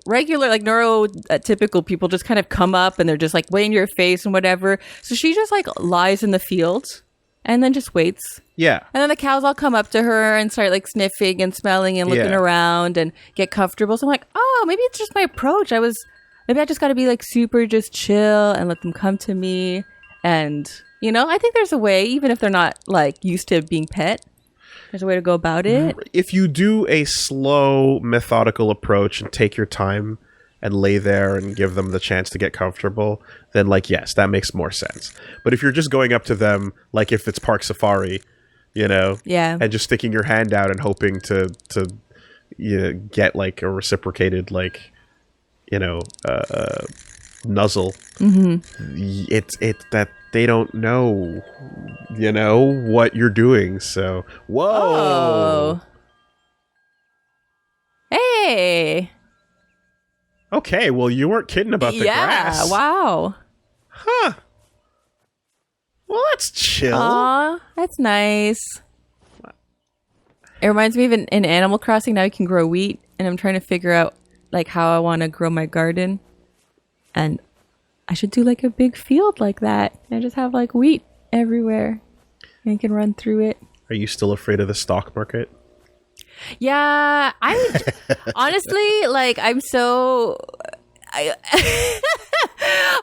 regular, like neurotypical people just kind of come up and they're just like way in your face and whatever. So she just like lies in the field and then just waits. Yeah. And then the cows all come up to her and start like sniffing and smelling and looking around and get comfortable. So I'm like, oh, maybe it's just my approach. Maybe I just got to be like super just chill and let them come to me. And, I think there's a way, even if they're not like used to being pet, there's a way to go about it. If you do a slow, methodical approach and take your time and lay there and give them the chance to get comfortable, then yes, that makes more sense. But if you're just going up to them, like if it's Park Safari, and just sticking your hand out and hoping to get like a reciprocated nuzzle, it's that they don't know what you're doing. So whoa. Oh. Hey. Okay, well, you weren't kidding about the grass. Yeah, wow. Huh. Well, that's chill. Aw, that's nice. It reminds me of in Animal Crossing, now you can grow wheat, and I'm trying to figure out like how I want to grow my garden. And I should do like a big field like that. And just have like wheat everywhere. And you can run through it. Are you still afraid of the stock market? Yeah, honestly, like I'm so I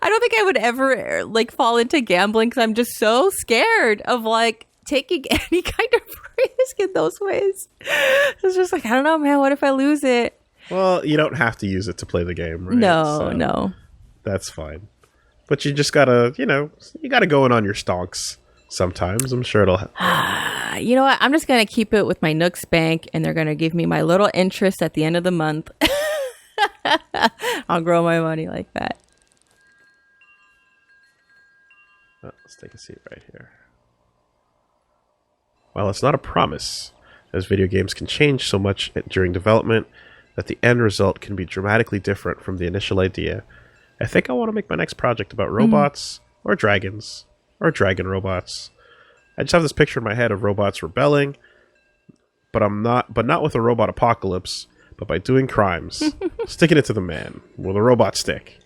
don't think I would ever like fall into gambling because I'm just so scared of like taking any kind of risk in those ways. It's just like, I don't know, man, what if I lose it? Well, you don't have to use it to play the game, right? No. That's fine. But you just gotta, you gotta go in on your stonks sometimes. I'm sure it'll You know what? I'm just going to keep it with my Nooks Bank, and they're going to give me my little interest at the end of the month. I'll grow my money like that. Well, let's take a seat right here. While it's not a promise, as video games can change so much during development that the end result can be dramatically different from the initial idea, I think I want to make my next project about robots or dragons or dragon robots. I just have this picture in my head of robots rebelling, but not with a robot apocalypse, but by doing crimes, sticking it to the man with a robot stick.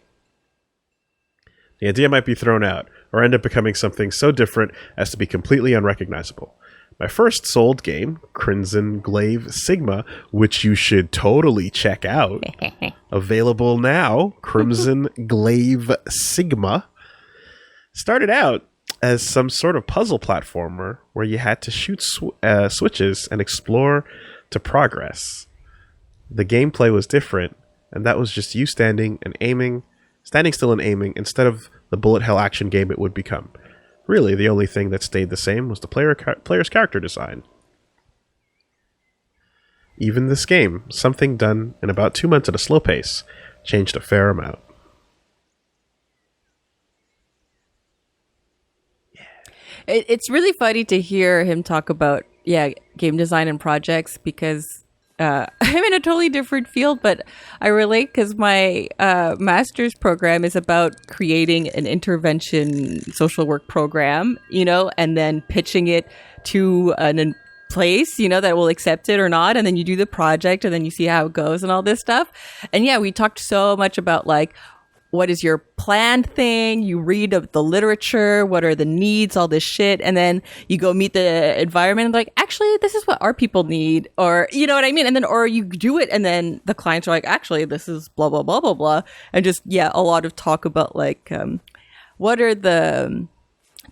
The idea might be thrown out, or end up becoming something so different as to be completely unrecognizable. My first sold game, Crimson Glaive Sigma, which you should totally check out, available now, Crimson Glaive Sigma, started out as some sort of puzzle platformer where you had to shoot switches and explore to progress. The gameplay was different, and that was just you standing still and aiming instead of the bullet hell action game it would become. Really, the only thing that stayed the same was the player's character design. Even this game, something done in about 2 months at a slow pace, changed a fair amount. It's really funny to hear him talk about game design and projects, because I'm in a totally different field, but I relate because my master's program is about creating an intervention social work program, and then pitching it to an place, that will accept it or not. And then you do the project and then you see how it goes and all this stuff. And yeah, we talked so much about like, what is your planned thing? You read the literature. What are the needs? All this shit. And then you go meet the environment and like, actually, this is what our people need. Or, you know what I mean? And then, or you do it and then the clients are like, actually, this is blah, blah, blah, blah, blah. And just, a lot of talk about like, what are the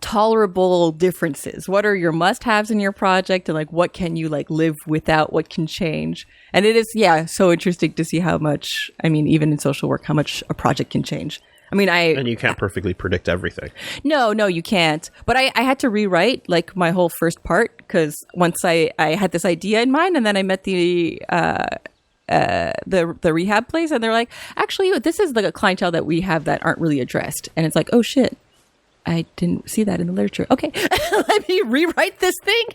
tolerable differences? What are your must-haves in your project? And like, what can you like live without? What can change? And it is, so interesting to see how much, even in social work, how much a project can change. And you can't perfectly predict everything. No, you can't. But I had to rewrite like my whole first part, because once I had this idea in mind, and then I met the rehab place, and they're like, actually, this is like a clientele that we have that aren't really addressed. And it's like, oh shit, I didn't see that in the literature. Okay, let me rewrite this thing.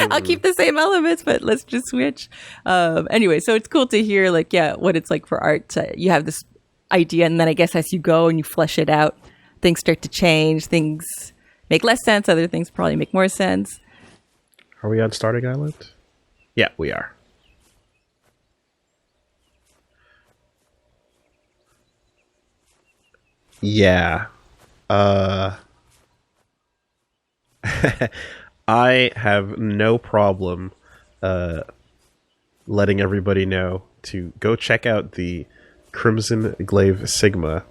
I'll keep the same elements, but let's just switch. Anyway, so it's cool to hear like, what it's like for art. You have this idea, and then I guess as you go and you flesh it out, things start to change. Things make less sense. Other things probably make more sense. Are we on Starting Island? Yeah, we are. Yeah. I have no problem letting everybody know to go check out the Crimson Glaive Sigma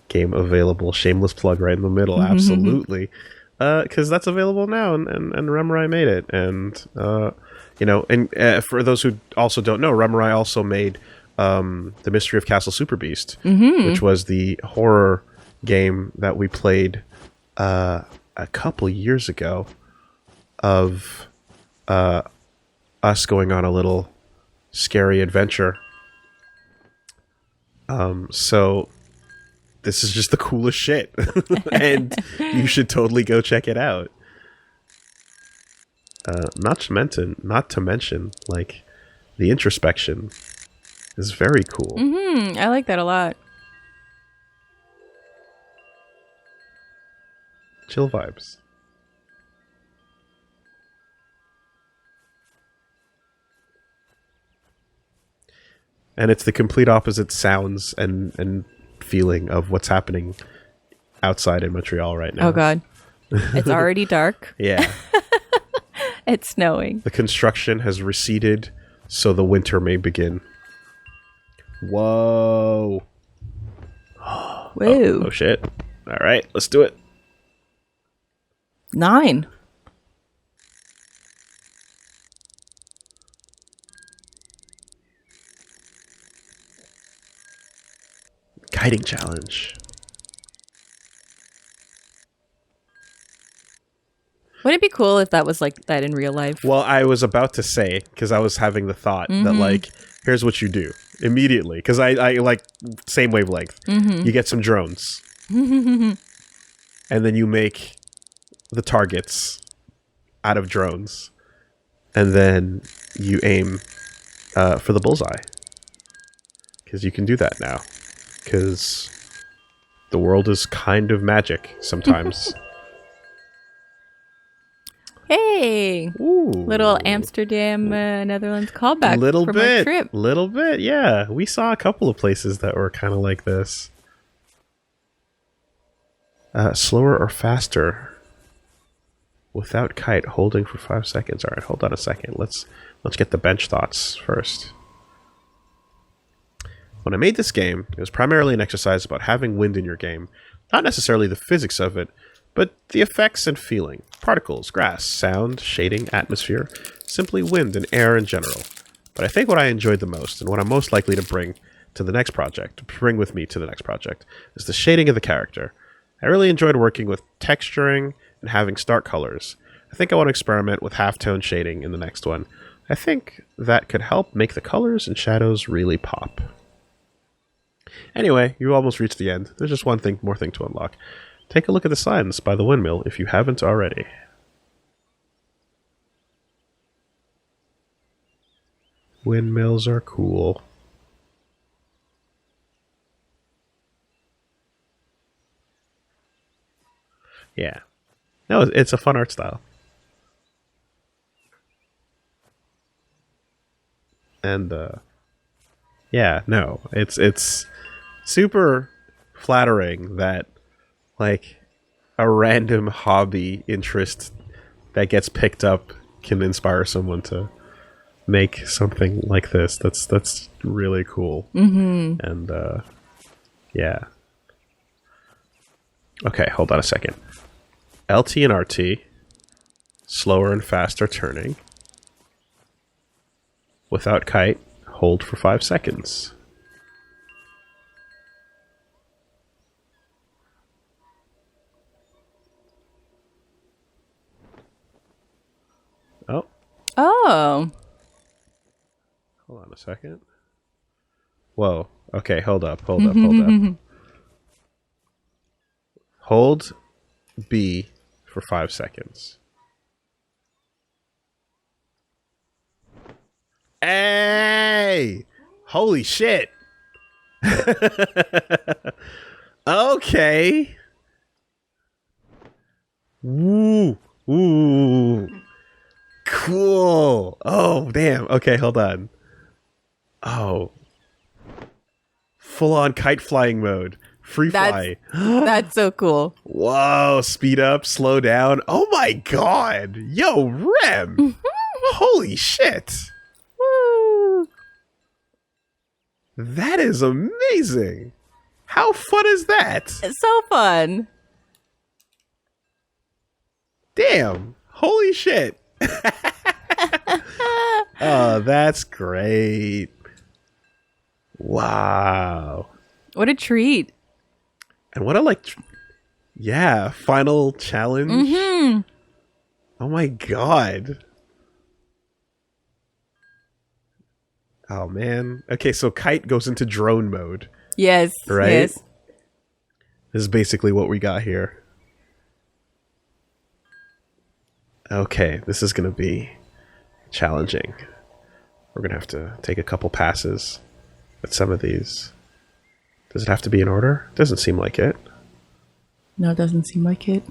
game available. Shameless plug right in the middle, absolutely. Because that's available now, and Remurai made it. And, for those who also don't know, Remurai also made The Mystery of Castle Super Beast, which was the horror game that we played a couple years ago of us going on a little scary adventure. So this is just the coolest shit. And you should totally go check it out. Not to mention, like, the introspection is very cool. I like that a lot. Chill vibes. And it's the complete opposite sounds and feeling of what's happening outside in Montreal right now. Oh god. It's already dark. Yeah. It's snowing. The construction has receded, so the winter may begin. Whoa. Whoa. Oh shit. All right, let's do it. 9. Guiding challenge. Wouldn't it be cool if that was like that in real life? Well, I was about to say, because I was having the thought that, like, here's what you do immediately. Because I like, same wavelength. You get some drones. And then you make the targets out of drones. And then you aim for the bullseye. Because you can do that now. Because the world is kind of magic sometimes. Hey, Ooh. Little Amsterdam, Netherlands callback. Little for bit, my trip. little bit, yeah. We saw a couple of places that were kind of like this. Slower or faster without kite, holding for 5 seconds. All right, hold on a second. Let's get the bench thoughts first. When I made this game, it was primarily an exercise about having wind in your game. Not necessarily the physics of it, But the effects and feeling, particles, grass, sound, shading, atmosphere, simply wind and air in general. But I think what I enjoyed the most, and what I'm most likely to bring to the next project, with me to the next project, is the shading of the character. I really enjoyed working with texturing and having stark colors. I think I want to experiment with halftone shading in the next one. I think that could help make the colors and shadows really pop. Anyway, you almost reached the end. There's just one more thing to unlock. Take a look at the signs by the windmill if you haven't already. Windmills are cool. Yeah. No, it's a fun art style. And yeah, no, it's super flattering that like a random hobby interest that gets picked up can inspire someone to make something like this. That's really cool. Mm-hmm. And yeah. Okay, hold on a second. LT and RT, slower and faster turning. Without kite, hold for 5 seconds. Oh. Oh. Hold on a second. Whoa. Okay, hold up. Hold B for 5 seconds. Hey! Holy shit! Okay. Woo! Ooh. Cool. Oh, damn. Okay, hold on. Oh. Full on kite flying mode. Free fly. That's so cool. Whoa, speed up, slow down. Oh my god. Yo, Rem. Holy shit. Woo. That is amazing. How fun is that? It's so fun. Damn. Holy shit. Oh, that's great. Wow. What a treat. And what a yeah, final challenge. Mm-hmm. Oh my god. Oh man. Okay, so kite goes into drone mode. Yes. Right? Yes. This is basically what we got here. Okay, this is going to be challenging. We're going to have to take a couple passes with some of these. Does it have to be in order? Doesn't seem like it. No, it doesn't seem like it.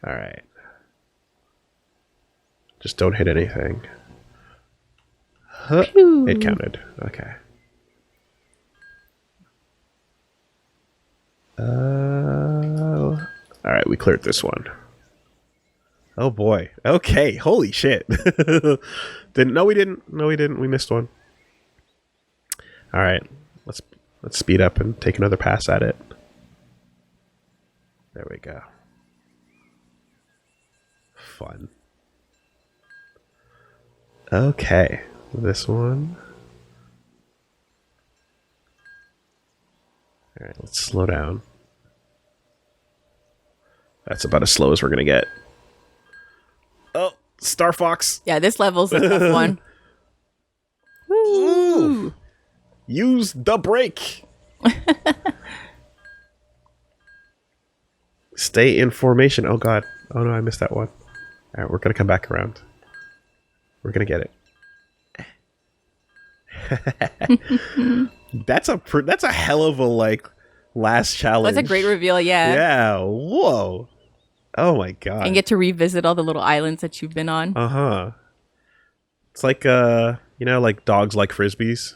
All right. Just don't hit anything. Huh. It counted. Okay. All right, we cleared this one. Oh boy. Okay. Holy shit. No, we didn't. No, we didn't. We missed one. All right. Let's speed up and take another pass at it. There we go. Fun. Okay. This one. All right, let's slow down. That's about as slow as we're going to get. Oh, Star Fox. Yeah, this level's a tough one. Ooh. Use the brake. Stay in formation. Oh, God. Oh, no, I missed that one. All right, we're going to come back around. We're going to get it. That's a hell of a, last challenge. That's a great reveal, yeah. Yeah. Whoa. Oh, my God. And get to revisit all the little islands that you've been on. Uh-huh. It's like, like dogs like Frisbees.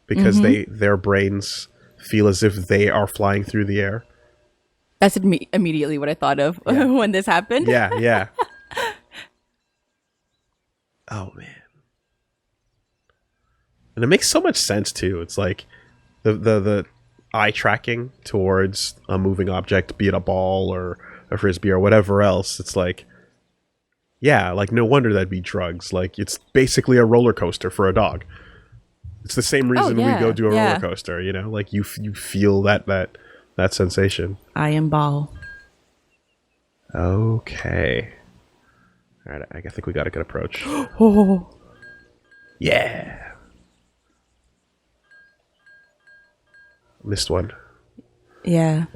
Because their brains feel as if they are flying through the air. That's immediately what I thought of when this happened. Yeah. Oh, man. And it makes so much sense, too. It's like the eye tracking towards a moving object, be it a ball or a frisbee or whatever else, it's like, yeah, like no wonder that'd be drugs. Like it's basically a roller coaster for a dog. It's the same reason we go do a roller coaster, you know, like you feel that sensation. I am ball. Okay. All right, I think we got a good approach. Oh. Yeah. Missed one. Yeah.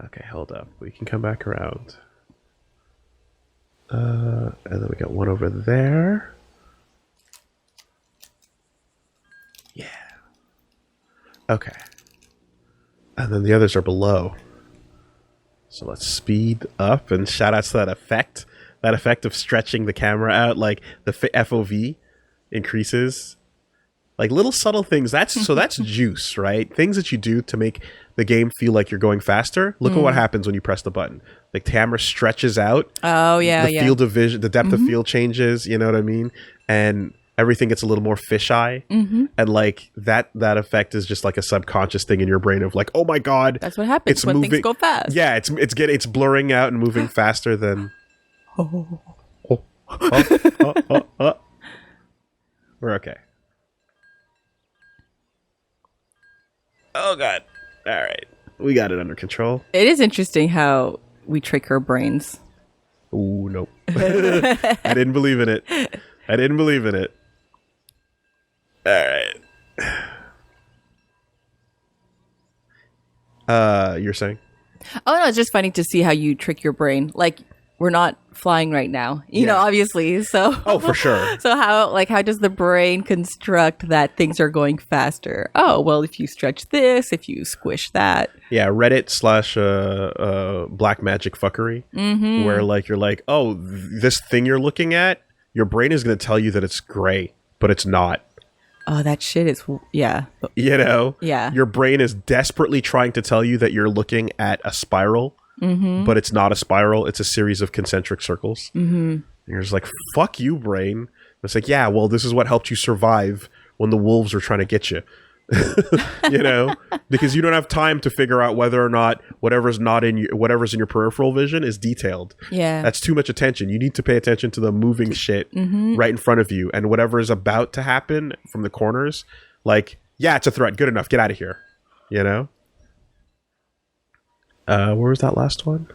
Okay, hold up. We can come back around. And then we got one over there. Yeah. Okay. And then the others are below. So let's speed up, and shout outs to that effect. That effect of stretching the camera out, like the FOV increases. Like little subtle things. That's juice, right? Things that you do to make the game feel like you're going faster. Look at what happens when you press the button. The camera stretches out. Oh yeah, the field of vision, the depth of field changes. You know what I mean? And everything gets a little more fisheye. And like that effect is just like a subconscious thing in your brain of like, oh my god, that's what happens when things go fast. Yeah, it's blurring out and moving faster than. We're okay. Oh god. All right. We got it under control. It is interesting how we trick our brains. Ooh, nope. I didn't believe in it. All right. You're saying? Oh no, it's just funny to see how you trick your brain. Like we're not flying right now, you know, obviously. So oh, for sure. So how does the brain construct that things are going faster? Oh, well, if you stretch this, if you squish that. Yeah, Reddit / black magic fuckery, where like you're like, oh, this thing you're looking at, your brain is going to tell you that it's gray, but it's not. Oh, that shit is, yeah. You know? Yeah. Your brain is desperately trying to tell you that you're looking at a spiral, but it's not a spiral. It's a series of concentric circles. And you're just like, fuck you, brain. And it's like, yeah, well, this is what helped you survive when the wolves were trying to get you. You know, because you don't have time to figure out whether or not whatever's in your peripheral vision is detailed. Yeah, that's too much attention. You need to pay attention to the moving shit right in front of you, and whatever is about to happen from the corners. Like, yeah, it's a threat. Good enough. Get out of here. You know. Where was that last one?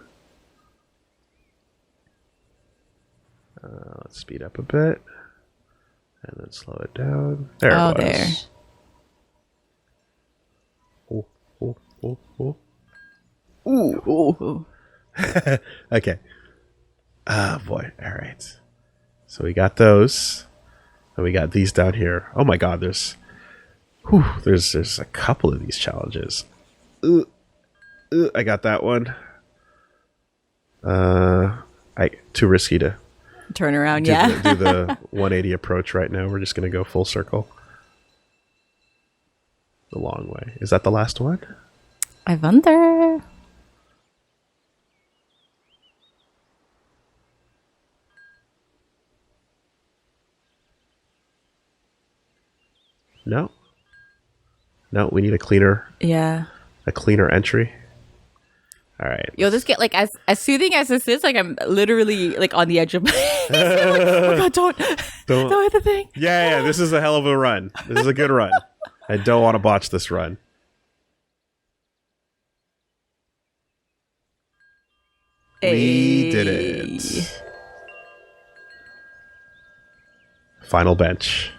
Let's speed up a bit, and then slow it down. There it was. There. Ooh. Okay. Oh boy. All right. So we got those, and we got these down here. Oh my god. There's a couple of these challenges. I got that one. Too risky to turn around. do the 180 approach right now. We're just gonna go full circle. The long way. Is that the last one? I wonder. No, we need a cleaner entry. All right. Yo, this get like as soothing as this is, like I'm literally like on the edge of my like, oh god, don't hit the thing. Yeah, this is a hell of a run. This is a good run. I don't want to botch this run. We did it. Final bench.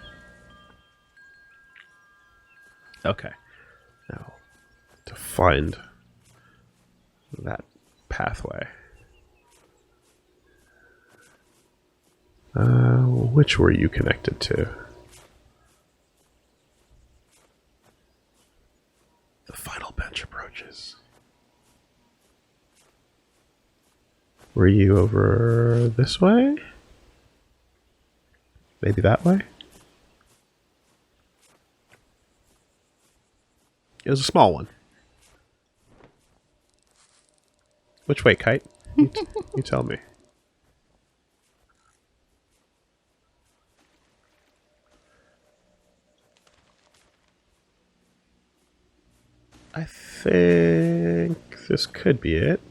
Okay. Now, to find that pathway. Which were you connected to? The final bench approaches. Were you over this way? Maybe that way? It was a small one. Which way, Kite? You tell me. I think this could be it.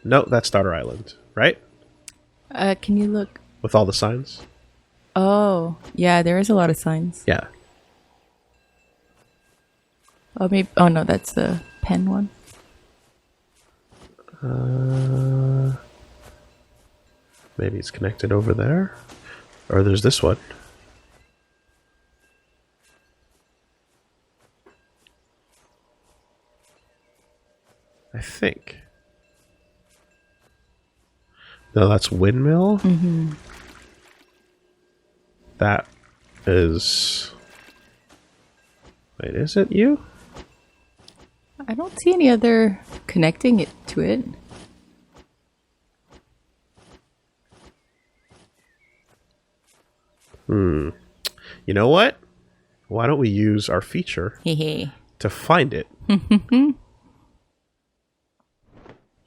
No, that's Starter Island, right? Can you look? With all the signs? Oh, yeah, there is a lot of signs. Yeah. Oh, maybe. Oh, no, that's the pen one. Maybe it's connected over there. Or there's this one. I think. No, that's windmill. Mm-hmm. That is... Wait, is it you? I don't see any other connecting it to it. You know what? Why don't we use our feature to find it?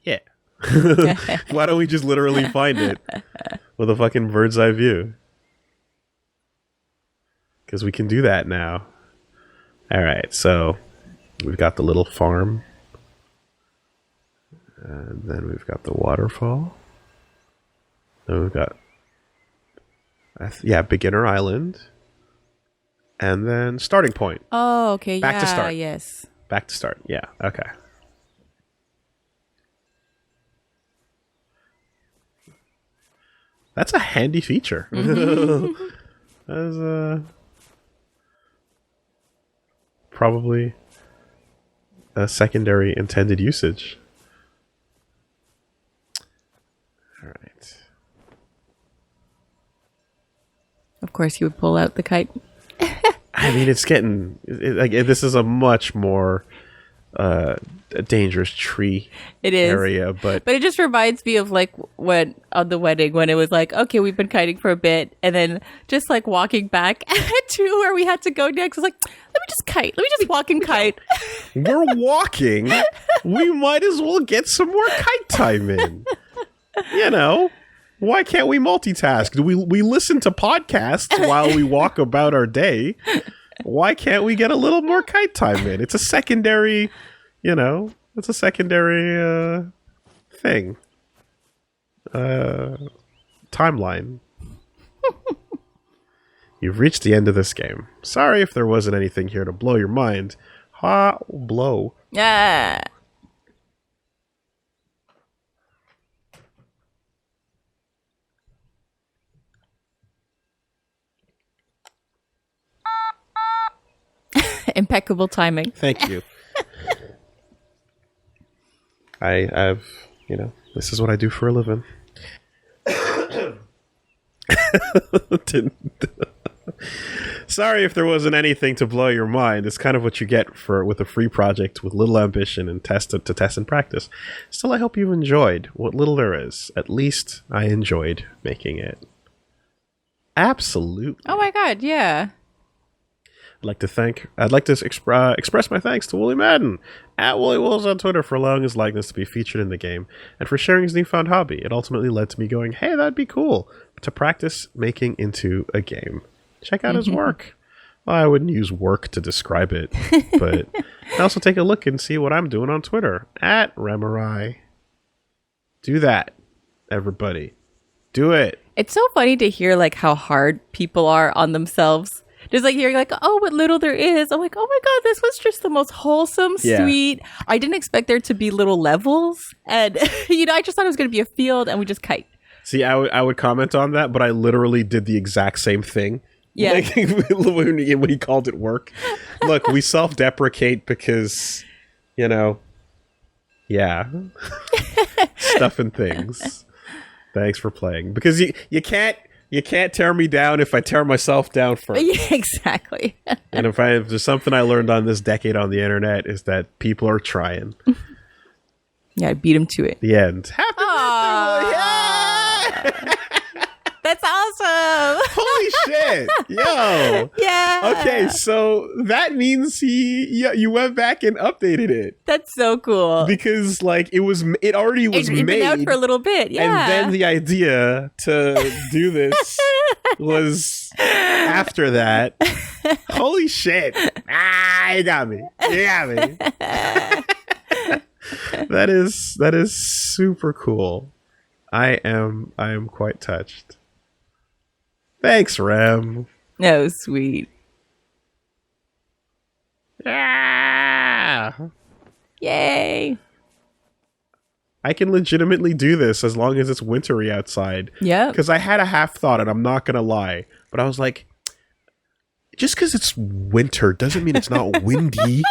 Yeah. Why don't we just literally find it with a fucking bird's eye view? Because we can do that now. Alright, so we've got the little farm. And then we've got the waterfall. Then we've got... Beginner Island. And then starting point. Oh, okay. Back to start. Yes. Back to start. Yeah, okay. That's a handy feature. That's probably a secondary intended usage. All right. Of course, you would pull out the kite. I mean, it's getting this is a much more a dangerous tree area, but it just reminds me of like when on the wedding when it was like, okay, we've been kiting for a bit, and then just like walking back to where we had to go next was like, let me just kite, let me just walk and kite. We're walking, we might as well get some more kite time in. You know, why can't we multitask? We listen to podcasts while we walk about our day. Why can't we get a little more kite time in? It's a secondary, you know, it's a secondary thing. Timeline. You've reached the end of this game. Sorry if there wasn't anything here to blow your mind. Ha, blow. Yeah. Impeccable timing. Thank you. I've, you know, this is what I do for a living. Sorry if there wasn't anything to blow your mind. It's kind of what you get with a free project with little ambition and test and practice. Still, I hope you've enjoyed what little there is. At least I enjoyed making it. Absolutely. Oh my god, yeah. I'd like to express my thanks to Woolie Madden at WoolieWolves on Twitter for allowing his likeness to be featured in the game and for sharing his newfound hobby. It ultimately led to me going, hey, that'd be cool to practice making into a game. Check out his work. Well, I wouldn't use work to describe it, but also take a look and see what I'm doing on Twitter at Remurai. Do that, everybody. Do it. It's so funny to hear like how hard people are on themselves. Just like hearing like, oh, what little there is. I'm like, oh my god, this was just the most wholesome, sweet. I didn't expect there to be little levels. And, you know, I just thought it was going to be a field and we just kite. See, I would comment on that, but I literally did the exact same thing. Yeah. Like, when he called it work. Look, we self-deprecate because, you know, yeah. Stuff and things. Thanks for playing. Because you can't tear me down if I tear myself down first. Yeah, exactly. And if there's something I learned on this decade on the internet is that people are trying. Yeah, I beat him to it. The end. Happy birthday, Woolie! That's awesome. Holy shit. Yo. Yeah. Okay, so that means you went back and updated it. That's so cool. Because like it already was It'd made been out for a little bit. Yeah. And then the idea to do this was after that. Holy shit. You got me. That is super cool. I am quite touched. Thanks, Rem. No, sweet. Yeah. Yay. I can legitimately do this as long as it's wintry outside. Yeah. Because I had a half thought, and I'm not going to lie, but I was like, just because it's winter doesn't mean it's not windy.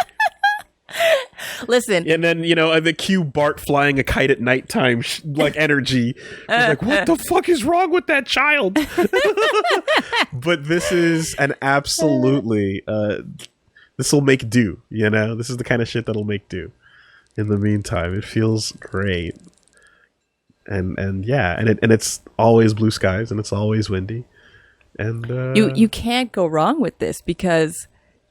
Listen. And then, the cue Bart flying a kite at nighttime, like energy. I was like, what the fuck is wrong with that child? But this is an absolutely, this will make do, This is the kind of shit that'll make do. In the meantime, it feels great. And yeah, and it's always blue skies and it's always windy. And you can't go wrong with this because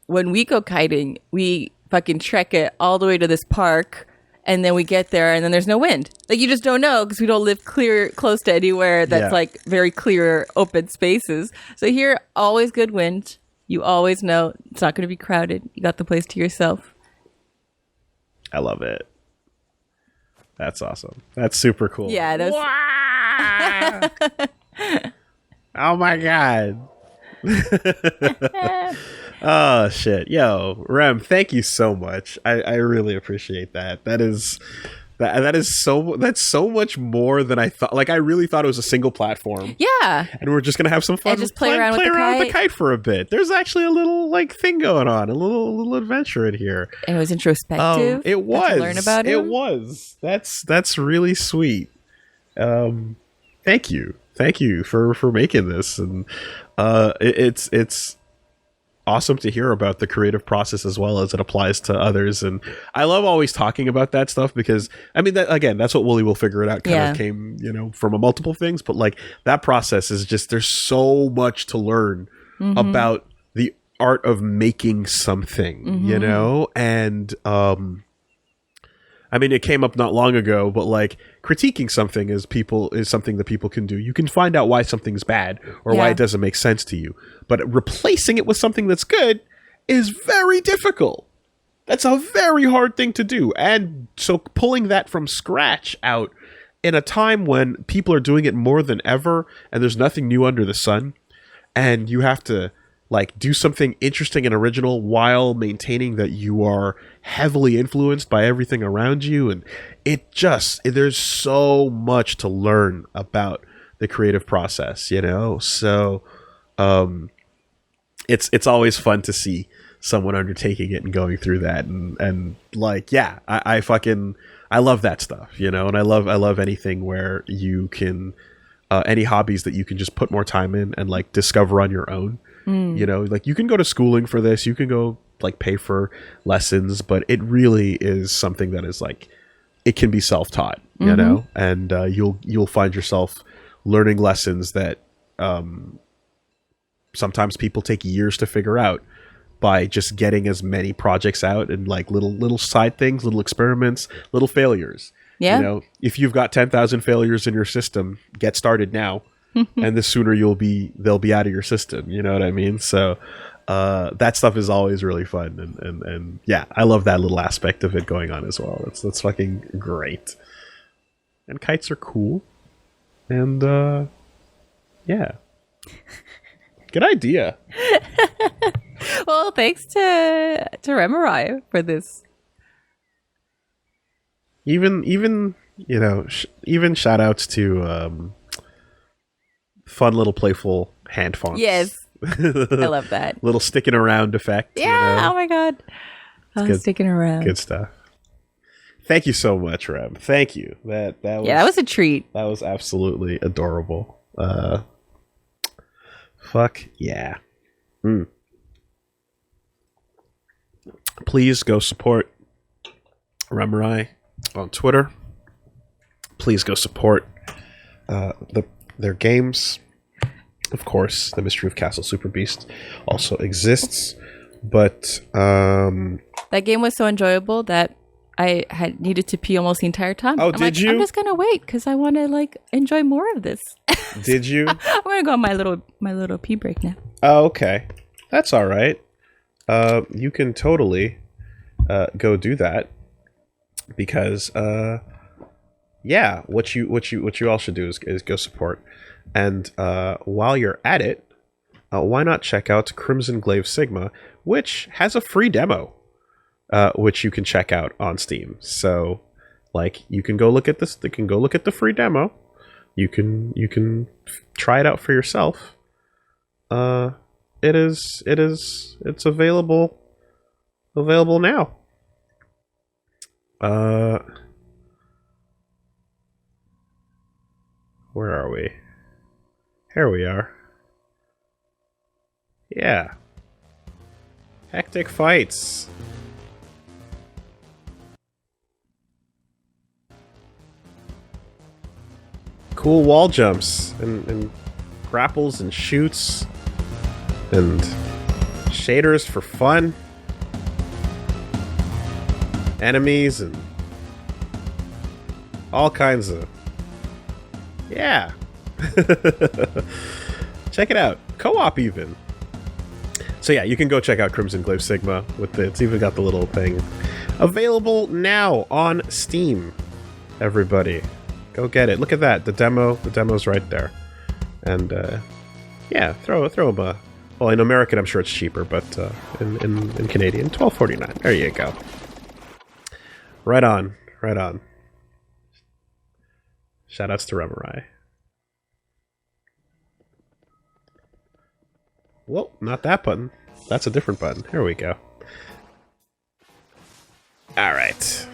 when we go kiting, we fucking trek it all the way to this park and then we get there and then there's no wind. Like you just don't know because we don't live close to anywhere that's like very clear open spaces. So here, always good wind. You always know it's not going to be crowded. You got the place to yourself. I love it. That's awesome. That's super cool. Yeah. Oh my god. Oh shit. Yo, Rem, thank you so much. I really appreciate that. That's so much more than I thought. Like I really thought it was a single platform. Yeah. And we're just gonna have some fun and just play around with the kite for a bit. There's actually a little like thing going on, a little adventure in here. And it was introspective. It was. To learn about it. It was. That's really sweet. Thank you for making this, and it's awesome to hear about the creative process as well as it applies to others. And I love always talking about that stuff because I mean that's what Woolie Will Figure It Out kind of came from a multiple things, but like that process is just there's so much to learn about the art of making something, and I mean, it came up not long ago, but like critiquing something is something that people can do. You can find out why something's bad or why it doesn't make sense to you. But replacing it with something that's good is very difficult. That's a very hard thing to do. And so pulling that from scratch out in a time when people are doing it more than ever and there's nothing new under the sun and you have to like do something interesting and original while maintaining that you are heavily influenced by everything around you. And there's so much to learn about the creative process, So, it's always fun to see someone undertaking it and going through that. And like, yeah, I love that stuff, and I love anything where you can, any hobbies that you can just put more time in and like discover on your own. Like you can go to schooling for this, you can go like pay for lessons, but it really is something that is like, it can be self-taught, and you'll find yourself learning lessons that sometimes people take years to figure out by just getting as many projects out and like little side things, little experiments, little failures. Yeah. If you've got 10,000 failures in your system, get started now. And the sooner they'll be out of your system. You know what I mean? So that stuff is always really fun. And yeah, I love that little aspect of it going on as well. That's fucking great. And kites are cool. And yeah. Good idea. Well, thanks to Remurai for this. Even even shout outs to fun little playful hand fonts. Yes. I love that. Little sticking around effect. Yeah. Oh my god. Sticking around. Good stuff. Thank you so much, Rem. Thank you. That was a treat. That was absolutely adorable. Fuck yeah. Please go support Remurai on Twitter. Please go support their games. Of course, the Mystery of Castle Super Beast also exists, but that game was so enjoyable that I had needed to pee almost the entire time. Oh, did you? I'm just gonna wait because I want to like enjoy more of this. Did you? I'm gonna go on my little pee break now. Oh, okay, that's all right. You can totally go do that because yeah, what you all should do is go support, and while you're at it, why not check out Crimson Glaive Sigma, which has a free demo, which you can check out on Steam. So, like, you can go look at this. You can go look at the free demo. You can try it out for yourself. It's available now. Where are we? Here we are. Yeah. Hectic fights. Cool wall jumps and grapples and shoots and shaders for fun. Enemies and all kinds of... Yeah. Check it out. Co-op even. So yeah, you can go check out Crimson Glaive Sigma. It's even got the little thing. Available now on Steam. Everybody. Go get it. Look at that. The demo's right there. And yeah, throw them a... Well, in American, I'm sure it's cheaper, but in Canadian, $12.49. There you go. Right on. Shoutouts to Remurai. Whoa, not that button. That's a different button. Here we go. Alright.